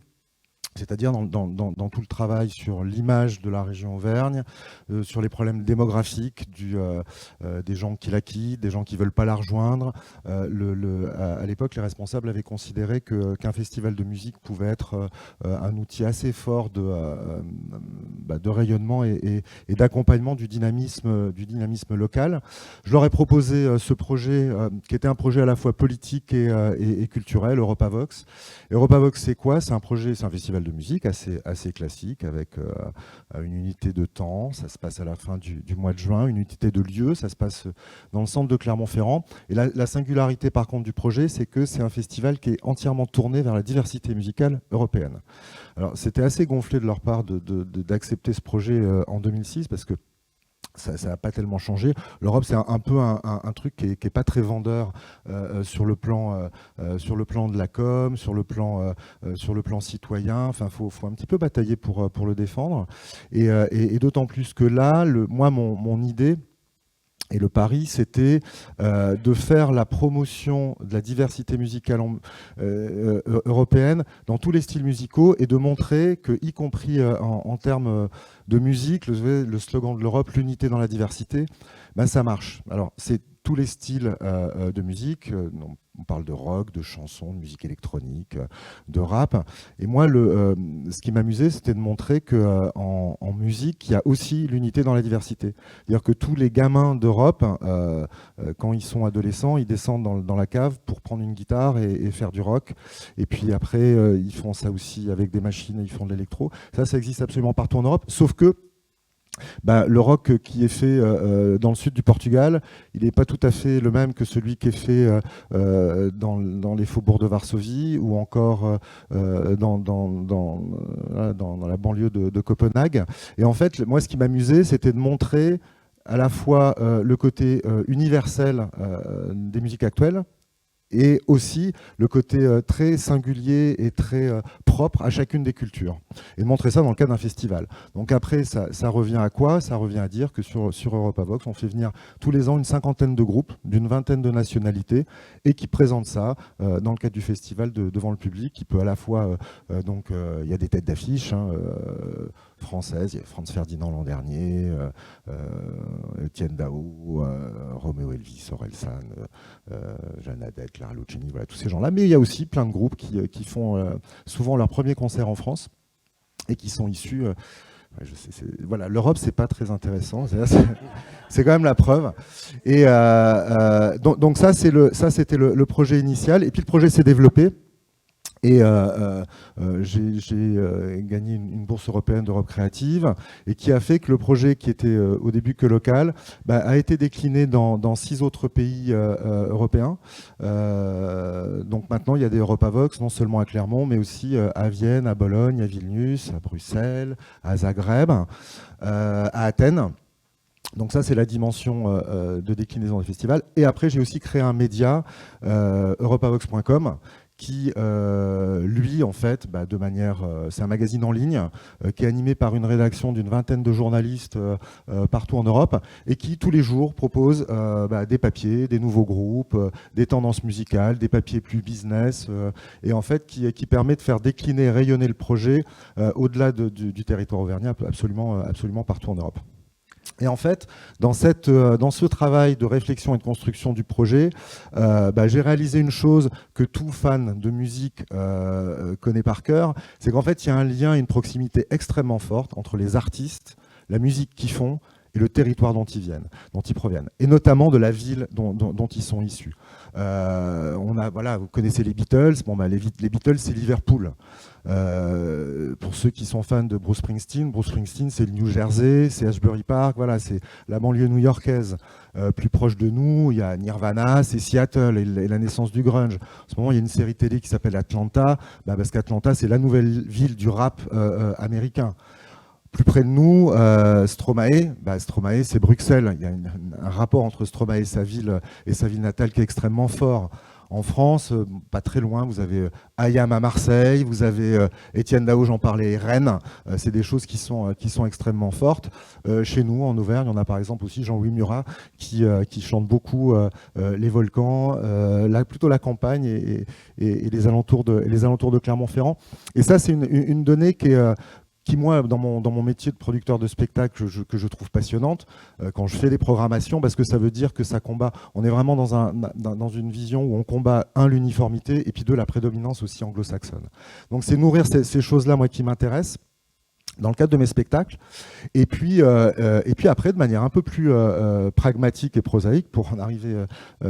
C'est-à-dire dans tout le travail sur l'image de la région Auvergne, sur les problèmes démographiques des gens qui la quittent, des gens qui ne veulent pas la rejoindre. À l'époque, les responsables avaient considéré qu'un festival de musique pouvait être un outil assez fort de rayonnement et d'accompagnement du dynamisme local. Je leur ai proposé ce projet, qui était un projet à la fois politique et culturel, EuropaVox. EuropaVox, c'est quoi? C'est un festival de musique assez classique, avec une unité de temps, ça se passe à la fin du mois de juin, une unité de lieu, ça se passe dans le centre de Clermont-Ferrand. Et la singularité par contre du projet, c'est que c'est un festival qui est entièrement tourné vers la diversité musicale européenne. Alors c'était assez gonflé de leur part d'accepter ce projet en 2006, parce que ça n'a pas tellement changé. L'Europe, c'est un peu un truc qui est pas très vendeur sur le plan de la com, sur le plan citoyen. Enfin, faut un petit peu batailler pour le défendre. Et d'autant plus que là, moi, mon idée et le pari, c'était de faire la promotion de la diversité musicale européenne dans tous les styles musicaux, et de montrer que, y compris en termes de musique, le slogan de l'Europe, l'unité dans la diversité, ben ça marche. Alors, c'est tous les styles de musique. On parle de rock, de chansons, de musique électronique, de rap. Et moi, ce qui m'amusait, c'était de montrer qu'en musique, il y a aussi l'unité dans la diversité. C'est-à-dire que tous les gamins d'Europe, quand ils sont adolescents, ils descendent dans la cave pour prendre une guitare et faire du rock. Et puis après, ils font ça aussi avec des machines, et ils font de l'électro. Ça existe absolument partout en Europe, sauf que le rock qui est fait dans le sud du Portugal, il n'est pas tout à fait le même que celui qui est fait dans les faubourgs de Varsovie, ou encore dans la banlieue de Copenhague. Et en fait, moi, ce qui m'amusait, c'était de montrer à la fois le côté universel des musiques actuelles, et aussi le côté très singulier et très propre à chacune des cultures. Et de montrer ça dans le cadre d'un festival. Donc après, ça revient à quoi? Ça revient à dire que sur EuropaVox, on fait venir tous les ans une 50aine de groupes, d'une 20aine de nationalités, et qui présentent ça dans le cadre du festival devant le public, qui peut à la fois... il y a des têtes d'affiche françaises, il y a Franz Ferdinand l'an dernier, Etienne Dao, Roméo Elvis, Orelsan, Jeanne Adette, Clara Luciani, voilà, tous ces gens-là. Mais il y a aussi plein de groupes qui font souvent leur premier concert en France, et qui sont issus... voilà, l'Europe, c'est pas très intéressant, c'est quand même la preuve. Et donc ça, c'était le projet initial. Et puis le projet s'est développé. Et j'ai gagné une bourse européenne d'Europe créative, et qui a fait que le projet, qui était au début que local, a été décliné dans 6 autres pays européens. Donc maintenant, il y a des EuropaVox, non seulement à Clermont, mais aussi à Vienne, à Bologne, à Vilnius, à Bruxelles, à Zagreb, à Athènes. Donc ça, c'est la dimension de déclinaison des festivals. Et après, j'ai aussi créé un média, europavox.com, qui, lui, en fait, de manière... c'est un magazine en ligne qui est animé par une rédaction d'une 20aine de journalistes partout en Europe, et qui, tous les jours, propose des papiers, des nouveaux groupes, des tendances musicales, des papiers plus business, et en fait, qui permet de faire décliner et rayonner le projet au-delà du territoire auvergnat, absolument partout en Europe. Et en fait, dans ce travail de réflexion et de construction du projet, j'ai réalisé une chose que tout fan de musique connaît par cœur, c'est qu'en fait, il y a un lien et une proximité extrêmement forte entre les artistes, la musique qu'ils font et le territoire dont ils proviennent, et notamment de la ville dont ils sont issus. Vous connaissez les Beatles. Les Beatles, c'est Liverpool. Pour ceux qui sont fans de Bruce Springsteen, c'est le New Jersey, c'est Ashbury Park, voilà, c'est la banlieue new-yorkaise. Plus proche de nous, il y a Nirvana, c'est Seattle et la naissance du grunge. En ce moment, il y a une série télé qui s'appelle Atlanta, parce qu'Atlanta, c'est la nouvelle ville du rap américain. Plus près de nous, Stromae, Stromae, c'est Bruxelles. Il y a un rapport entre Stromae et sa ville natale qui est extrêmement fort. En France, pas très loin, vous avez Ayam à Marseille, vous avez Étienne Dao, j'en parlais, Rennes. C'est des choses qui sont extrêmement fortes. Chez nous, en Auvergne, on a par exemple aussi Jean-Louis Murat qui chante beaucoup les volcans, plutôt la campagne et les alentours de Clermont-Ferrand. Et ça, c'est une donnée qui, moi, dans mon métier de producteur de spectacle, que je trouve passionnante, quand je fais des programmations, parce que ça veut dire que ça combat, on est vraiment dans une vision où on combat, l'uniformité, et puis la prédominance aussi anglo-saxonne. Donc c'est nourrir ces choses-là, moi, qui m'intéressent, dans le cadre de mes spectacles, et puis après, de manière un peu plus pragmatique et prosaïque, pour en arriver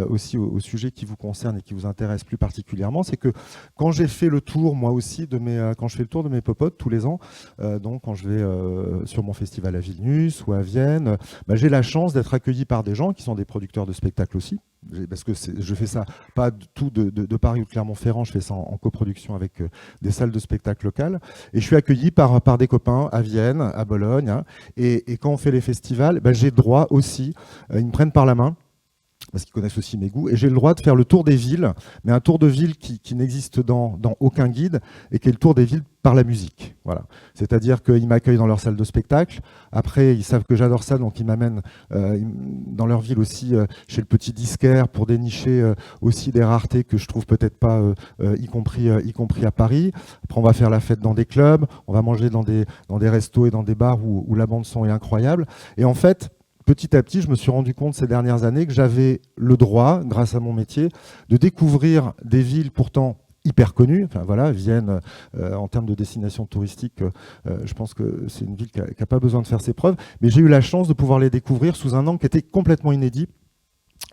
aussi au sujet qui vous concerne et qui vous intéresse plus particulièrement, c'est que quand j'ai fait le tour, moi aussi, quand je fais le tour de mes popotes tous les ans, donc quand je vais sur mon festival à Vilnius ou à Vienne, j'ai la chance d'être accueilli par des gens qui sont des producteurs de spectacles aussi, parce que je fais ça pas du tout de Paris ou de Clermont-Ferrand, je fais ça en coproduction avec des salles de spectacle locales, et je suis accueilli par des copains à Vienne, à Bologne, hein, et quand on fait les festivals, j'ai le droit aussi, ils me prennent par la main, parce qu'ils connaissent aussi mes goûts, et j'ai le droit de faire le tour des villes, mais un tour de ville qui n'existe dans aucun guide, et qui est le tour des villes par la musique. Voilà. C'est-à-dire qu'ils m'accueillent dans leur salle de spectacle, après ils savent que j'adore ça, donc ils m'amènent dans leur ville aussi chez le petit disquaire pour dénicher aussi des raretés que je trouve peut-être pas, y compris à Paris. Après on va faire la fête dans des clubs, on va manger dans des restos et dans des bars où la bande son est incroyable, et en fait, petit à petit, je me suis rendu compte ces dernières années que j'avais le droit, grâce à mon métier, de découvrir des villes pourtant hyper connues. Enfin voilà, Vienne, en termes de destination touristique, je pense que c'est une ville qui n'a pas besoin de faire ses preuves. Mais j'ai eu la chance de pouvoir les découvrir sous un angle qui était complètement inédit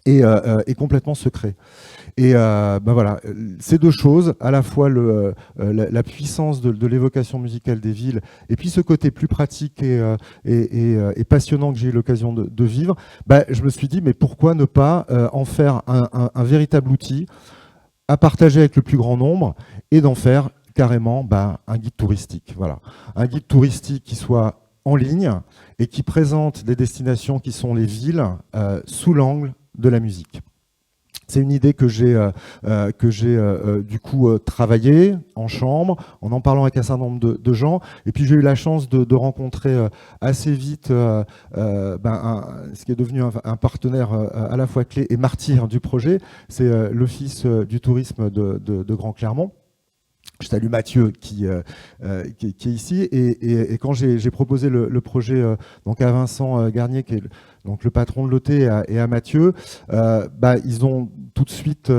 et complètement secret. Et voilà, ces deux choses, à la fois la puissance de l'évocation musicale des villes, et puis ce côté plus pratique et passionnant que j'ai eu l'occasion de vivre, je me suis dit, mais pourquoi ne pas en faire un véritable outil à partager avec le plus grand nombre, et d'en faire carrément un guide touristique. Voilà. Un guide touristique qui soit en ligne et qui présente des destinations qui sont les villes sous l'angle de la musique. C'est une idée que j'ai du coup travaillée en chambre, en parlant avec un certain nombre de gens. Et puis j'ai eu la chance de rencontrer assez vite ce qui est devenu un partenaire à la fois clé et martyr du projet. C'est l'Office du tourisme de Grand Clermont. Je salue Mathieu qui est ici, et quand j'ai proposé le projet donc à Vincent Garnier, qui est donc le patron de l'OT, et à Mathieu, ils ont tout de suite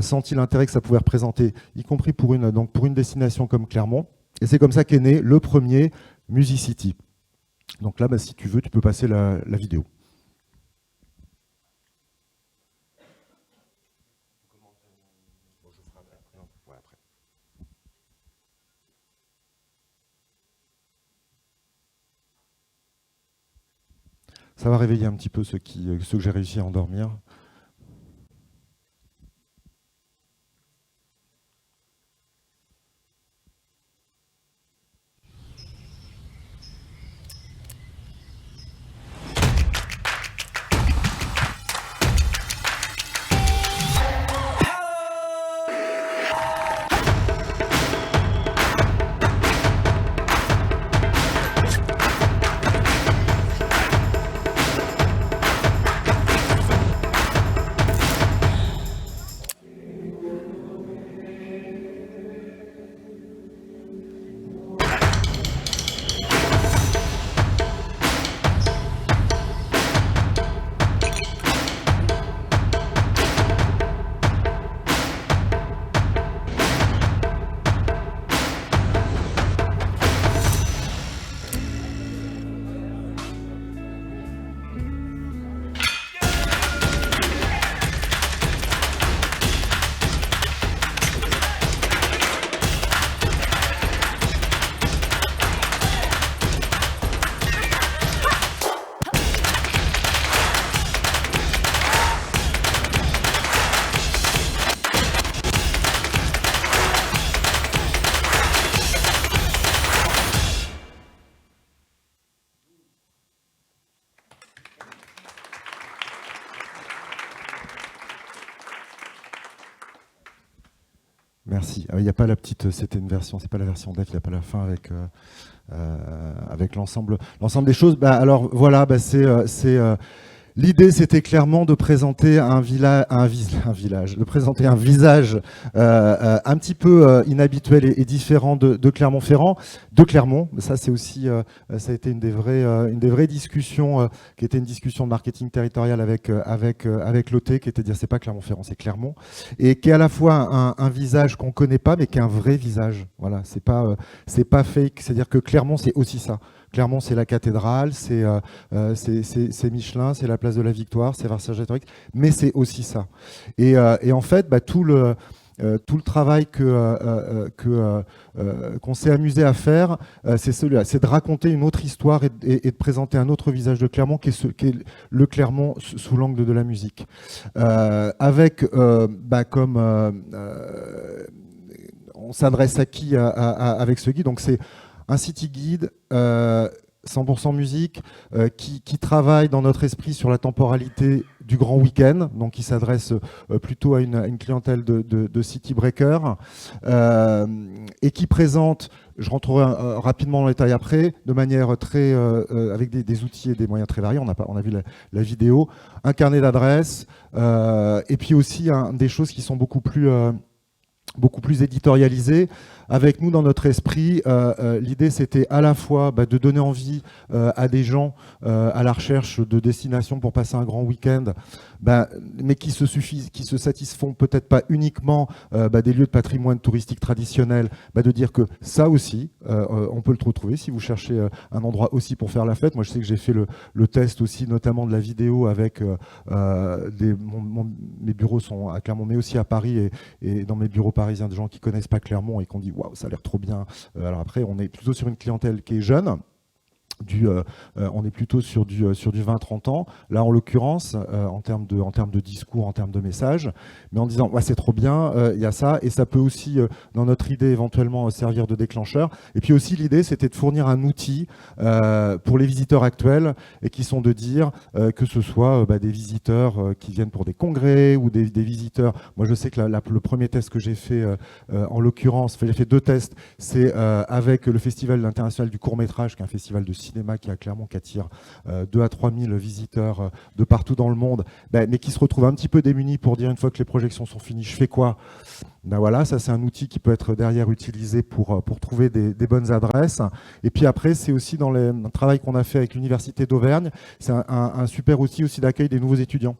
senti l'intérêt que ça pouvait représenter, y compris pour une destination comme Clermont. Et c'est comme ça qu'est né le premier Musicity. Donc là, si tu veux, tu peux passer la vidéo. Ça va réveiller un petit peu ceux que j'ai réussi à endormir. Merci. Il n'y a pas la petite, c'était une version, c'est pas la version def, il n'y a pas la fin avec l'ensemble des choses. Alors voilà, l'idée, c'était clairement de présenter un visage un petit peu inhabituel et différent de Clermont-Ferrand, de Clermont. Ça, c'est aussi, ça a été une des vraies discussions, qui était une discussion de marketing territorial avec l'OT, qui était de dire c'est pas Clermont-Ferrand, c'est Clermont, et qui est à la fois un visage qu'on connaît pas, mais qui est un vrai visage. Voilà, c'est pas fake. C'est-à-dire que Clermont, c'est aussi ça. Clermont, c'est la cathédrale, c'est Michelin, c'est la place de la Victoire, c'est Vercingétorix, mais c'est aussi ça. Et en fait, tout le travail qu'on s'est amusé à faire, c'est celui-là, c'est de raconter une autre histoire et de présenter un autre visage de Clermont, qui est le Clermont sous l'angle de la musique. Avec, on s'adresse à qui avec ce guide? Donc c'est un city guide 100% musique qui travaille dans notre esprit sur la temporalité du grand week-end, donc qui s'adresse plutôt à une clientèle de city breakers et qui présente, je rentrerai rapidement dans les détails après, de manière très avec des outils et des moyens très variés. On a vu la vidéo, un carnet d'adresses et puis aussi des choses qui sont beaucoup plus éditorialisées. Avec nous, dans notre esprit, l'idée, c'était à la fois de donner envie à des gens à la recherche de destinations pour passer un grand week-end, mais qui se satisfont peut-être pas uniquement des lieux de patrimoine touristique traditionnel, de dire que ça aussi, on peut le retrouver si vous cherchez un endroit aussi pour faire la fête. Moi, je sais que j'ai fait le test aussi, notamment de la vidéo avec mes bureaux sont à Clermont, mais aussi à Paris et dans mes bureaux parisiens, des gens qui connaissent pas Clermont et qui ont dit waouh, ça a l'air trop bien. Alors après, on est plutôt sur une clientèle qui est jeune. On est plutôt sur du 20-30 ans, là en l'occurrence, en termes de discours, en termes de messages, mais en disant ouais, c'est trop bien, il y a ça, et ça peut aussi, dans notre idée, éventuellement servir de déclencheur. Et puis aussi, l'idée, c'était de fournir un outil pour les visiteurs actuels, et qui sont de dire que ce soit des visiteurs qui viennent pour des congrès, ou des visiteurs. Moi, je sais que le premier test que j'ai fait, en l'occurrence, j'ai fait 2 tests, c'est avec le Festival international du court-métrage, qui est un festival de cinéma qui est à Clermont, qui attire 2 à 3 000 visiteurs de partout dans le monde, mais qui se retrouvent un petit peu démunis pour dire une fois que les projections sont finies, je fais quoi? Voilà, ça c'est un outil qui peut être derrière utilisé pour trouver des bonnes adresses. Et puis après, c'est aussi dans le travail qu'on a fait avec l'Université d'Auvergne, c'est un super outil aussi d'accueil des nouveaux étudiants.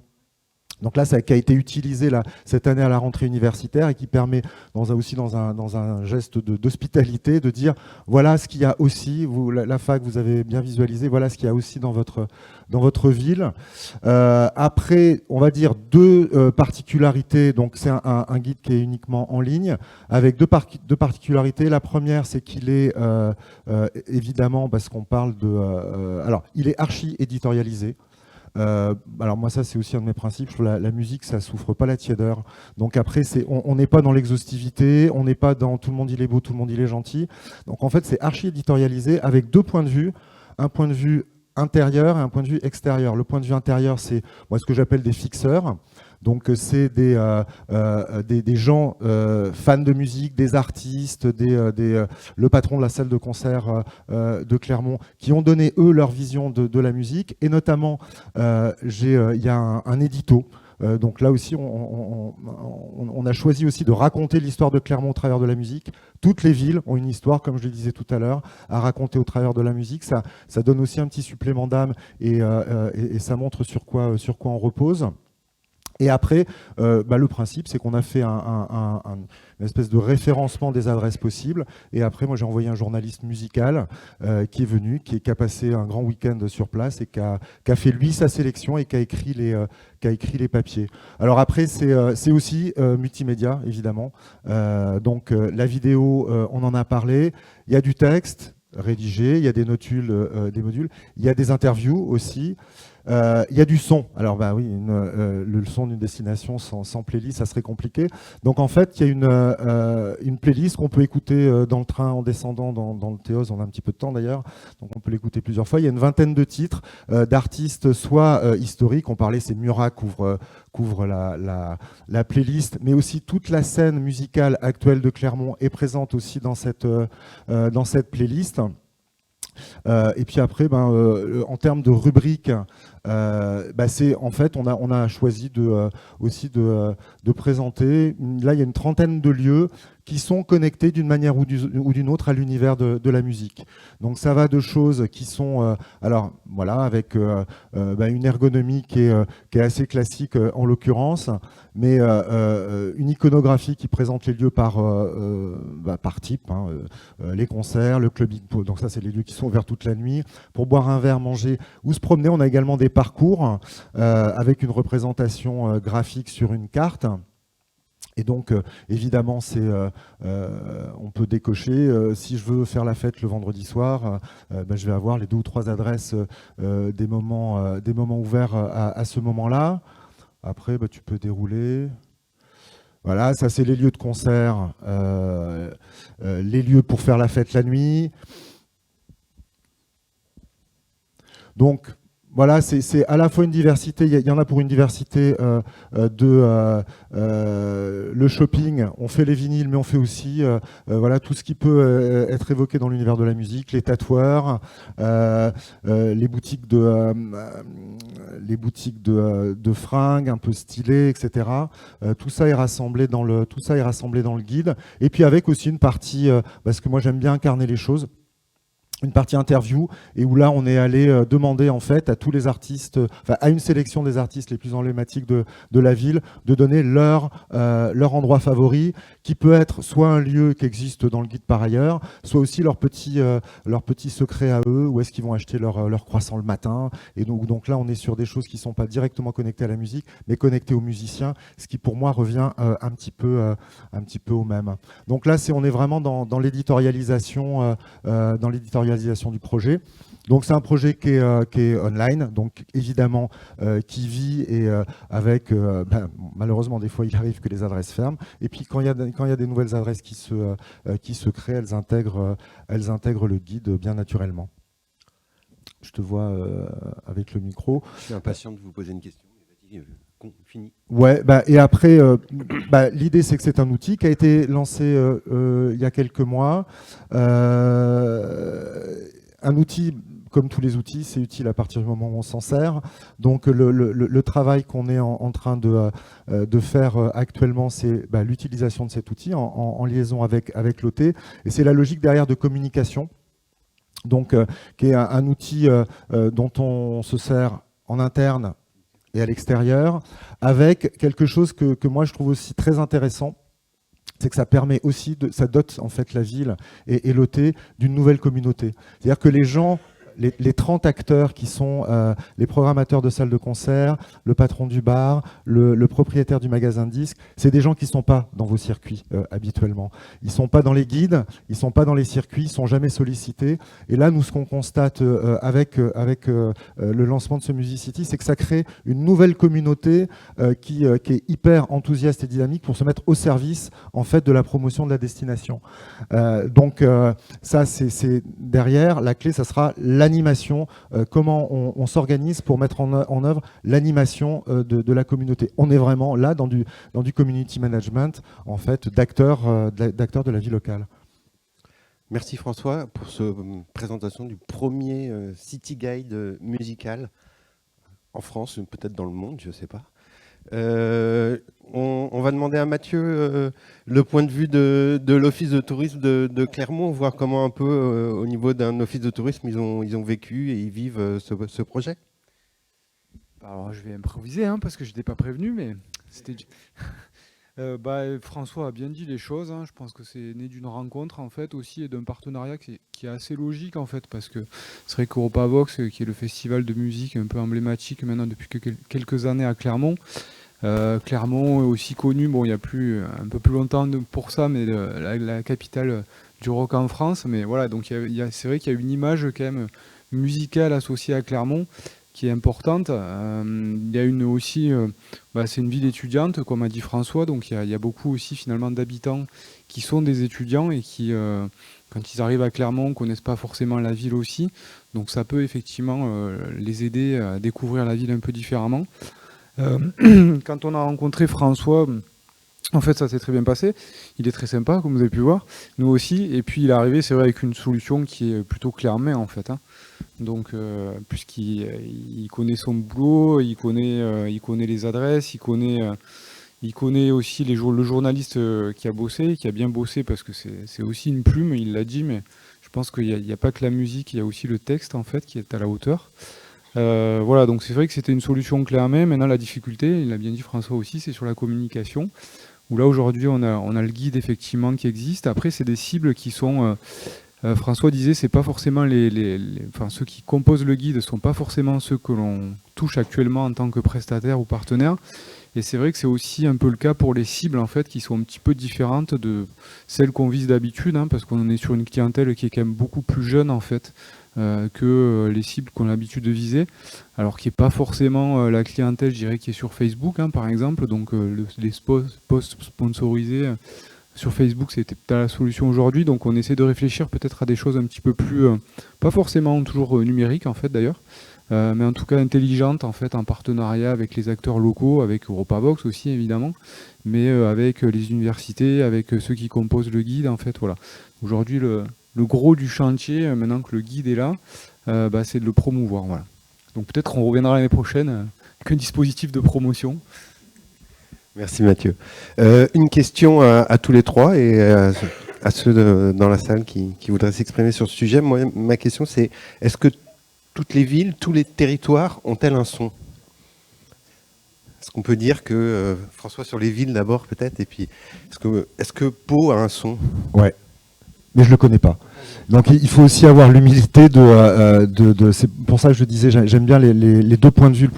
Donc là, ça a été utilisé cette année à la rentrée universitaire et qui permet aussi dans un geste d'hospitalité de dire voilà ce qu'il y a aussi, la fac, vous avez bien visualisé, voilà ce qu'il y a aussi dans votre ville. Après, on va dire 2 particularités. Donc c'est un guide qui est uniquement en ligne avec 2 particularités. La première, c'est qu'il est évidemment, parce qu'on parle alors, il est archi-éditorialisé. Alors moi ça c'est aussi un de mes principes, je trouve la musique ça souffre pas la tiédeur, donc après on n'est pas dans l'exhaustivité, on n'est pas dans tout le monde il est beau, tout le monde il est gentil, donc en fait c'est archi éditorialisé avec 2 points de vue, un point de vue intérieur et un point de vue extérieur. Le point de vue intérieur, c'est ce que j'appelle des fixeurs. Donc c'est des gens fans de musique, des artistes, le patron de la salle de concert de Clermont, qui ont donné eux leur vision de la musique. Et notamment, il y a un édito. Donc là aussi, on a choisi aussi de raconter l'histoire de Clermont au travers de la musique. Toutes les villes ont une histoire, comme je le disais tout à l'heure, à raconter au travers de la musique. Ça donne aussi un petit supplément d'âme et ça montre sur quoi on repose. Et après, le principe, c'est qu'on a fait une espèce de référencement des adresses possibles. Et après, moi, j'ai envoyé un journaliste musical qui est venu, qui a passé un grand week-end sur place et qui a fait, lui, sa sélection et qui a écrit les papiers. Alors après, c'est aussi multimédia, évidemment. Donc, la vidéo, on en a parlé. Il y a du texte rédigé, il y a des notules, des modules. Il y a des interviews aussi. Il y a du son. Alors bah oui, le son d'une destination sans playlist, ça serait compliqué. Donc en fait, il y a une playlist qu'on peut écouter dans le train en descendant dans le Théos. On a un petit peu de temps d'ailleurs, donc on peut l'écouter plusieurs fois. Il y a une vingtaine de titres d'artistes, soit historiques. On parlait, c'est Murat couvre la playlist, mais aussi toute la scène musicale actuelle de Clermont est présente aussi dans cette playlist. Et puis après, en termes de rubrique, c'est en fait on a choisi aussi de présenter. Là, il y a une trentaine de lieux qui sont connectés d'une manière ou d'une autre à l'univers de la musique. Donc ça va de choses qui sont avec une ergonomie qui est assez classique en l'occurrence, mais une iconographie qui présente les lieux par type, les concerts, le club Igbo. Donc ça, c'est les lieux qui sont ouverts toute la nuit pour boire un verre, manger ou se promener. On a également des parcours avec une représentation graphique sur une carte. Et donc, évidemment, on peut décocher. Si je veux faire la fête le vendredi soir, je vais avoir les 2 ou 3 adresses des moments ouverts à ce moment-là. Après, tu peux dérouler. Voilà, ça c'est les lieux de concert, les lieux pour faire la fête la nuit. Donc, voilà, c'est à la fois une diversité, il y en a pour une diversité le shopping, on fait les vinyles, mais on fait aussi tout ce qui peut être évoqué dans l'univers de la musique, les tatoueurs, les boutiques de fringues un peu stylées, etc. Tout ça est rassemblé dans le guide. Et puis avec aussi une partie, parce que moi j'aime bien incarner les choses, une partie interview, et où là on est allé demander en fait à tous les artistes, à une sélection des artistes les plus emblématiques de la ville, de donner leur endroit favori, qui peut être soit un lieu qui existe dans le guide par ailleurs, soit aussi leur petit secret à eux, où est-ce qu'ils vont acheter leur croissant le matin. Et donc là on est sur des choses qui ne sont pas directement connectées à la musique, mais connectées aux musiciens, ce qui pour moi revient un petit peu au même. Donc là on est vraiment dans l'éditorialisation du projet. Donc c'est un projet qui est online, donc évidemment qui vit et avec malheureusement des fois il arrive que les adresses ferment. Et puis quand il y a des nouvelles adresses qui se créent, elles intègrent le guide bien naturellement. Je te vois avec le micro. Je suis impatient de vous poser une question. Fini. Ouais, et après, l'idée c'est que c'est un outil qui a été lancé il y a quelques mois. Un outil, comme tous les outils, c'est utile à partir du moment où on s'en sert. Donc le travail qu'on est en train de faire actuellement, c'est l'utilisation de cet outil en liaison avec l'OT. Et c'est la logique derrière de communication, donc qui est un outil dont on se sert en interne et à l'extérieur, avec quelque chose que moi je trouve aussi très intéressant, c'est que ça permet aussi, ça dote en fait la ville et l'OT d'une nouvelle communauté. C'est-à-dire que les gens, les 30 acteurs qui sont les programmateurs de salles de concert, le patron du bar, le propriétaire du magasin de disques, c'est des gens qui ne sont pas dans vos circuits habituellement. Ils ne sont pas dans les guides, ils ne sont pas dans les circuits, ils ne sont jamais sollicités. Et là, nous, ce qu'on constate avec le lancement de ce Musicity, c'est que ça crée une nouvelle communauté qui est hyper enthousiaste et dynamique pour se mettre au service en fait, de la promotion de la destination. Donc ça, c'est derrière. La clé, ça sera l'animation, comment on s'organise pour mettre en œuvre l'animation de la communauté. On est vraiment là dans du community management, en fait, d'acteurs de la vie locale. Merci François pour cette présentation du premier City Guide musical en France, peut-être dans le monde, je ne sais pas. On va demander à Mathieu le point de vue de l'Office de tourisme de Clermont, voir comment un peu au niveau d'un office de tourisme ils ont vécu et ils vivent ce projet. Alors je vais improviser parce que je n'étais pas prévenu, mais c'était... François a bien dit les choses, je pense que c'est né d'une rencontre en fait aussi et d'un partenariat qui est assez logique en fait, parce que c'est vrai qu'EuropaVox, qui est le festival de musique un peu emblématique maintenant depuis quelques années à Clermont, Clermont est aussi connu, il y a plus un peu plus longtemps pour ça, mais la capitale du rock en France, mais voilà, donc c'est vrai qu'il y a une image quand même musicale associée à Clermont qui est importante. Il y a aussi, c'est une ville étudiante, comme a dit François, donc il y a beaucoup aussi finalement d'habitants qui sont des étudiants et qui, quand ils arrivent à Clermont, connaissent pas forcément la ville aussi. Donc ça peut effectivement les aider à découvrir la ville un peu différemment. Quand on a rencontré François, en fait, ça s'est très bien passé. Il est très sympa, comme vous avez pu voir. Nous aussi. Et puis, il est arrivé, c'est vrai, avec une solution qui est plutôt clairement, en fait. Donc, puisqu'il connaît son boulot, il connaît les adresses, il connaît aussi le journaliste qui a bossé, qui a bien bossé, parce que c'est aussi une plume, il l'a dit, mais je pense qu'il n'y a pas que la musique, il y a aussi le texte, en fait, qui est à la hauteur. Voilà, donc c'est vrai que c'était une solution clé en main. Maintenant, la difficulté, il l'a bien dit François aussi, c'est sur la communication. Où là, aujourd'hui, on a le guide, effectivement, qui existe. Après, c'est des cibles qui sont... François disait, c'est pas forcément ceux qui composent le guide ne sont pas forcément ceux que l'on touche actuellement en tant que prestataire ou partenaire. Et c'est vrai que c'est aussi un peu le cas pour les cibles, en fait, qui sont un petit peu différentes de celles qu'on vise d'habitude, parce qu'on est sur une clientèle qui est quand même beaucoup plus jeune, en fait, que les cibles qu'on a l'habitude de viser, alors qui n'est pas forcément la clientèle, je dirais, qui est sur Facebook, par exemple. Donc les posts sponsorisés sur Facebook, c'était peut-être la solution aujourd'hui. Donc on essaie de réfléchir peut-être à des choses un petit peu plus, pas forcément toujours numériques, en fait, d'ailleurs, mais en tout cas intelligentes, en fait, en partenariat avec les acteurs locaux, avec EuropaVox aussi, évidemment, mais avec les universités, avec ceux qui composent le guide, en fait, voilà. Aujourd'hui, le gros du chantier, maintenant que le guide est là, c'est de le promouvoir. Voilà. Donc peut-être qu'on reviendra l'année prochaine avec un dispositif de promotion. Merci Mathieu. Une question à tous les trois et à ceux dans la salle qui voudraient s'exprimer sur ce sujet. Moi, ma question c'est, est-ce que toutes les villes, tous les territoires ont-elles un son ? Est-ce qu'on peut dire que, François, sur les villes d'abord peut-être, et puis est-ce que Pau a un son ? Ouais. Mais je le connais pas. Donc il faut aussi avoir l'humilité de c'est pour ça que je disais j'aime bien les deux points de vue, le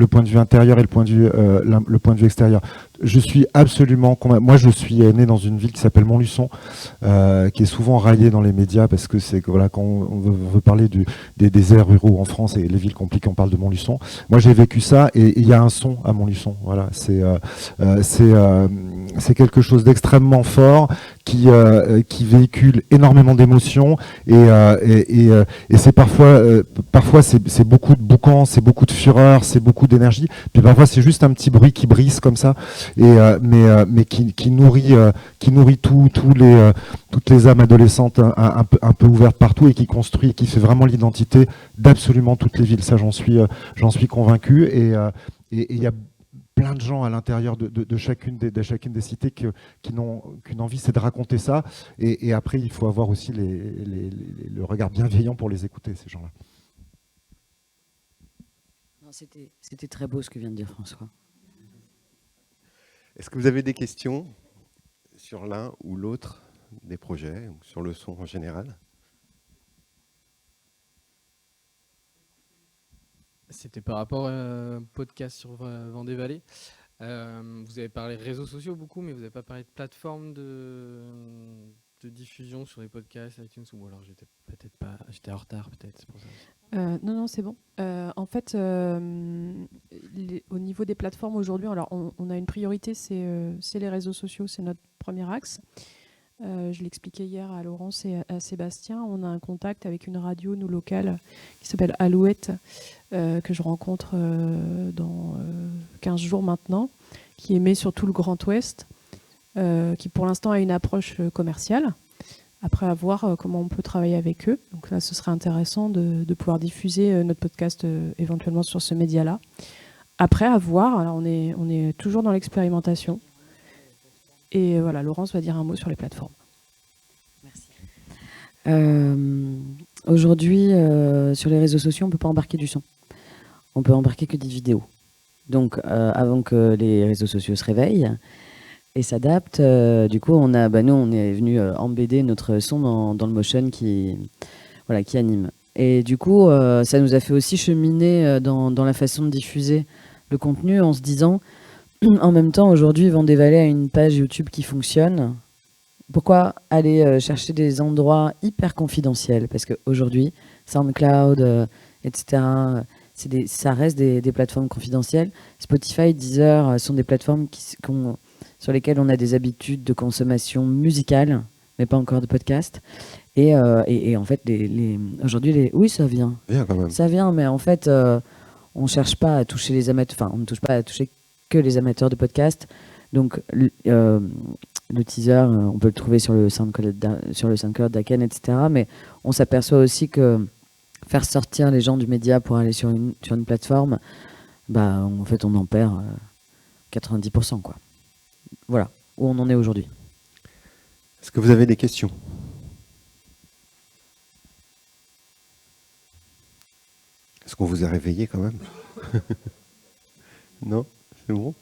point de vue intérieur et le point de vue extérieur. Je suis absolument convaincu. Moi je suis né dans une ville qui s'appelle Montluçon, qui est souvent raillée dans les médias parce que c'est voilà, quand on veut parler des aires ruraux en France et les villes compliquées, on parle de Montluçon. Moi j'ai vécu ça et il y a un son à Montluçon. Voilà, c'est quelque chose d'extrêmement fort qui véhicule énormément d'émotions et c'est parfois c'est beaucoup de boucan, c'est beaucoup de fureur, c'est beaucoup d'énergie. Puis parfois c'est juste un petit bruit qui brise comme ça mais qui nourrit toutes les âmes adolescentes un peu ouvertes partout et qui construit et qui fait vraiment l'identité d'absolument toutes les villes. Ça j'en suis convaincu et il y a plein de gens à l'intérieur de chacune des cités qui n'ont qu'une envie, c'est de raconter ça. Et après, il faut avoir aussi le regard bienveillant pour les écouter, ces gens-là. C'était très beau ce que vient de dire François. Est-ce que vous avez des questions sur l'un ou l'autre des projets, ou sur le son en général ? C'était par rapport à un podcast sur Vendée Vallée. Vous avez parlé réseaux sociaux beaucoup, mais vous n'avez pas parlé de plateforme de diffusion sur les podcasts, iTunes, ou alors j'étais en retard peut-être, c'est pour ça. Non, c'est bon. En fait, au niveau des plateformes aujourd'hui, alors on a une priorité, c'est les réseaux sociaux, c'est notre premier axe. Je l'expliquais hier à Laurence et à Sébastien. On a un contact avec une radio, nous, locale, qui s'appelle Alouette, que je rencontre dans 15 jours maintenant, qui émet sur tout le Grand Ouest, qui pour l'instant a une approche commerciale. Après, à voir comment on peut travailler avec eux. Donc là, ce serait intéressant de pouvoir diffuser notre podcast éventuellement sur ce média-là. Après, à voir. Alors, on est toujours dans l'expérimentation. Et voilà, Laurence va dire un mot sur les plateformes. Merci. Aujourd'hui, sur les réseaux sociaux, on ne peut pas embarquer du son. On peut embarquer que des vidéos. Donc, avant que les réseaux sociaux se réveillent et s'adaptent, du coup, nous, on est venu embedder notre son dans le motion qui anime. Et du coup, ça nous a fait aussi cheminer dans la façon de diffuser le contenu en se disant... En même temps, aujourd'hui, Vendée Vallée a une page YouTube qui fonctionne. Pourquoi aller chercher des endroits hyper confidentiels ? Parce qu'aujourd'hui, SoundCloud, etc., ça reste des plateformes confidentielles. Spotify, Deezer sont des plateformes sur lesquelles on a des habitudes de consommation musicale, mais pas encore de podcast. Et en fait, aujourd'hui, oui, ça vient. Bien quand même. Ça vient, mais en fait, on cherche pas à toucher les amateurs. Enfin, on ne touche pas à toucher que les amateurs de podcast. Donc, le teaser, on peut le trouver sur le SoundCloud d'Aken, etc. Mais on s'aperçoit aussi que faire sortir les gens du média pour aller sur une plateforme, en fait, on en perd 90%, quoi. Voilà où on en est aujourd'hui. Est-ce que vous avez des questions ? Est-ce qu'on vous a réveillé quand même ? Non ? C'est bon ?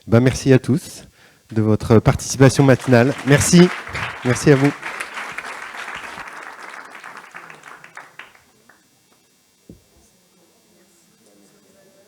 Merci à tous de votre participation matinale. Merci. Merci à vous.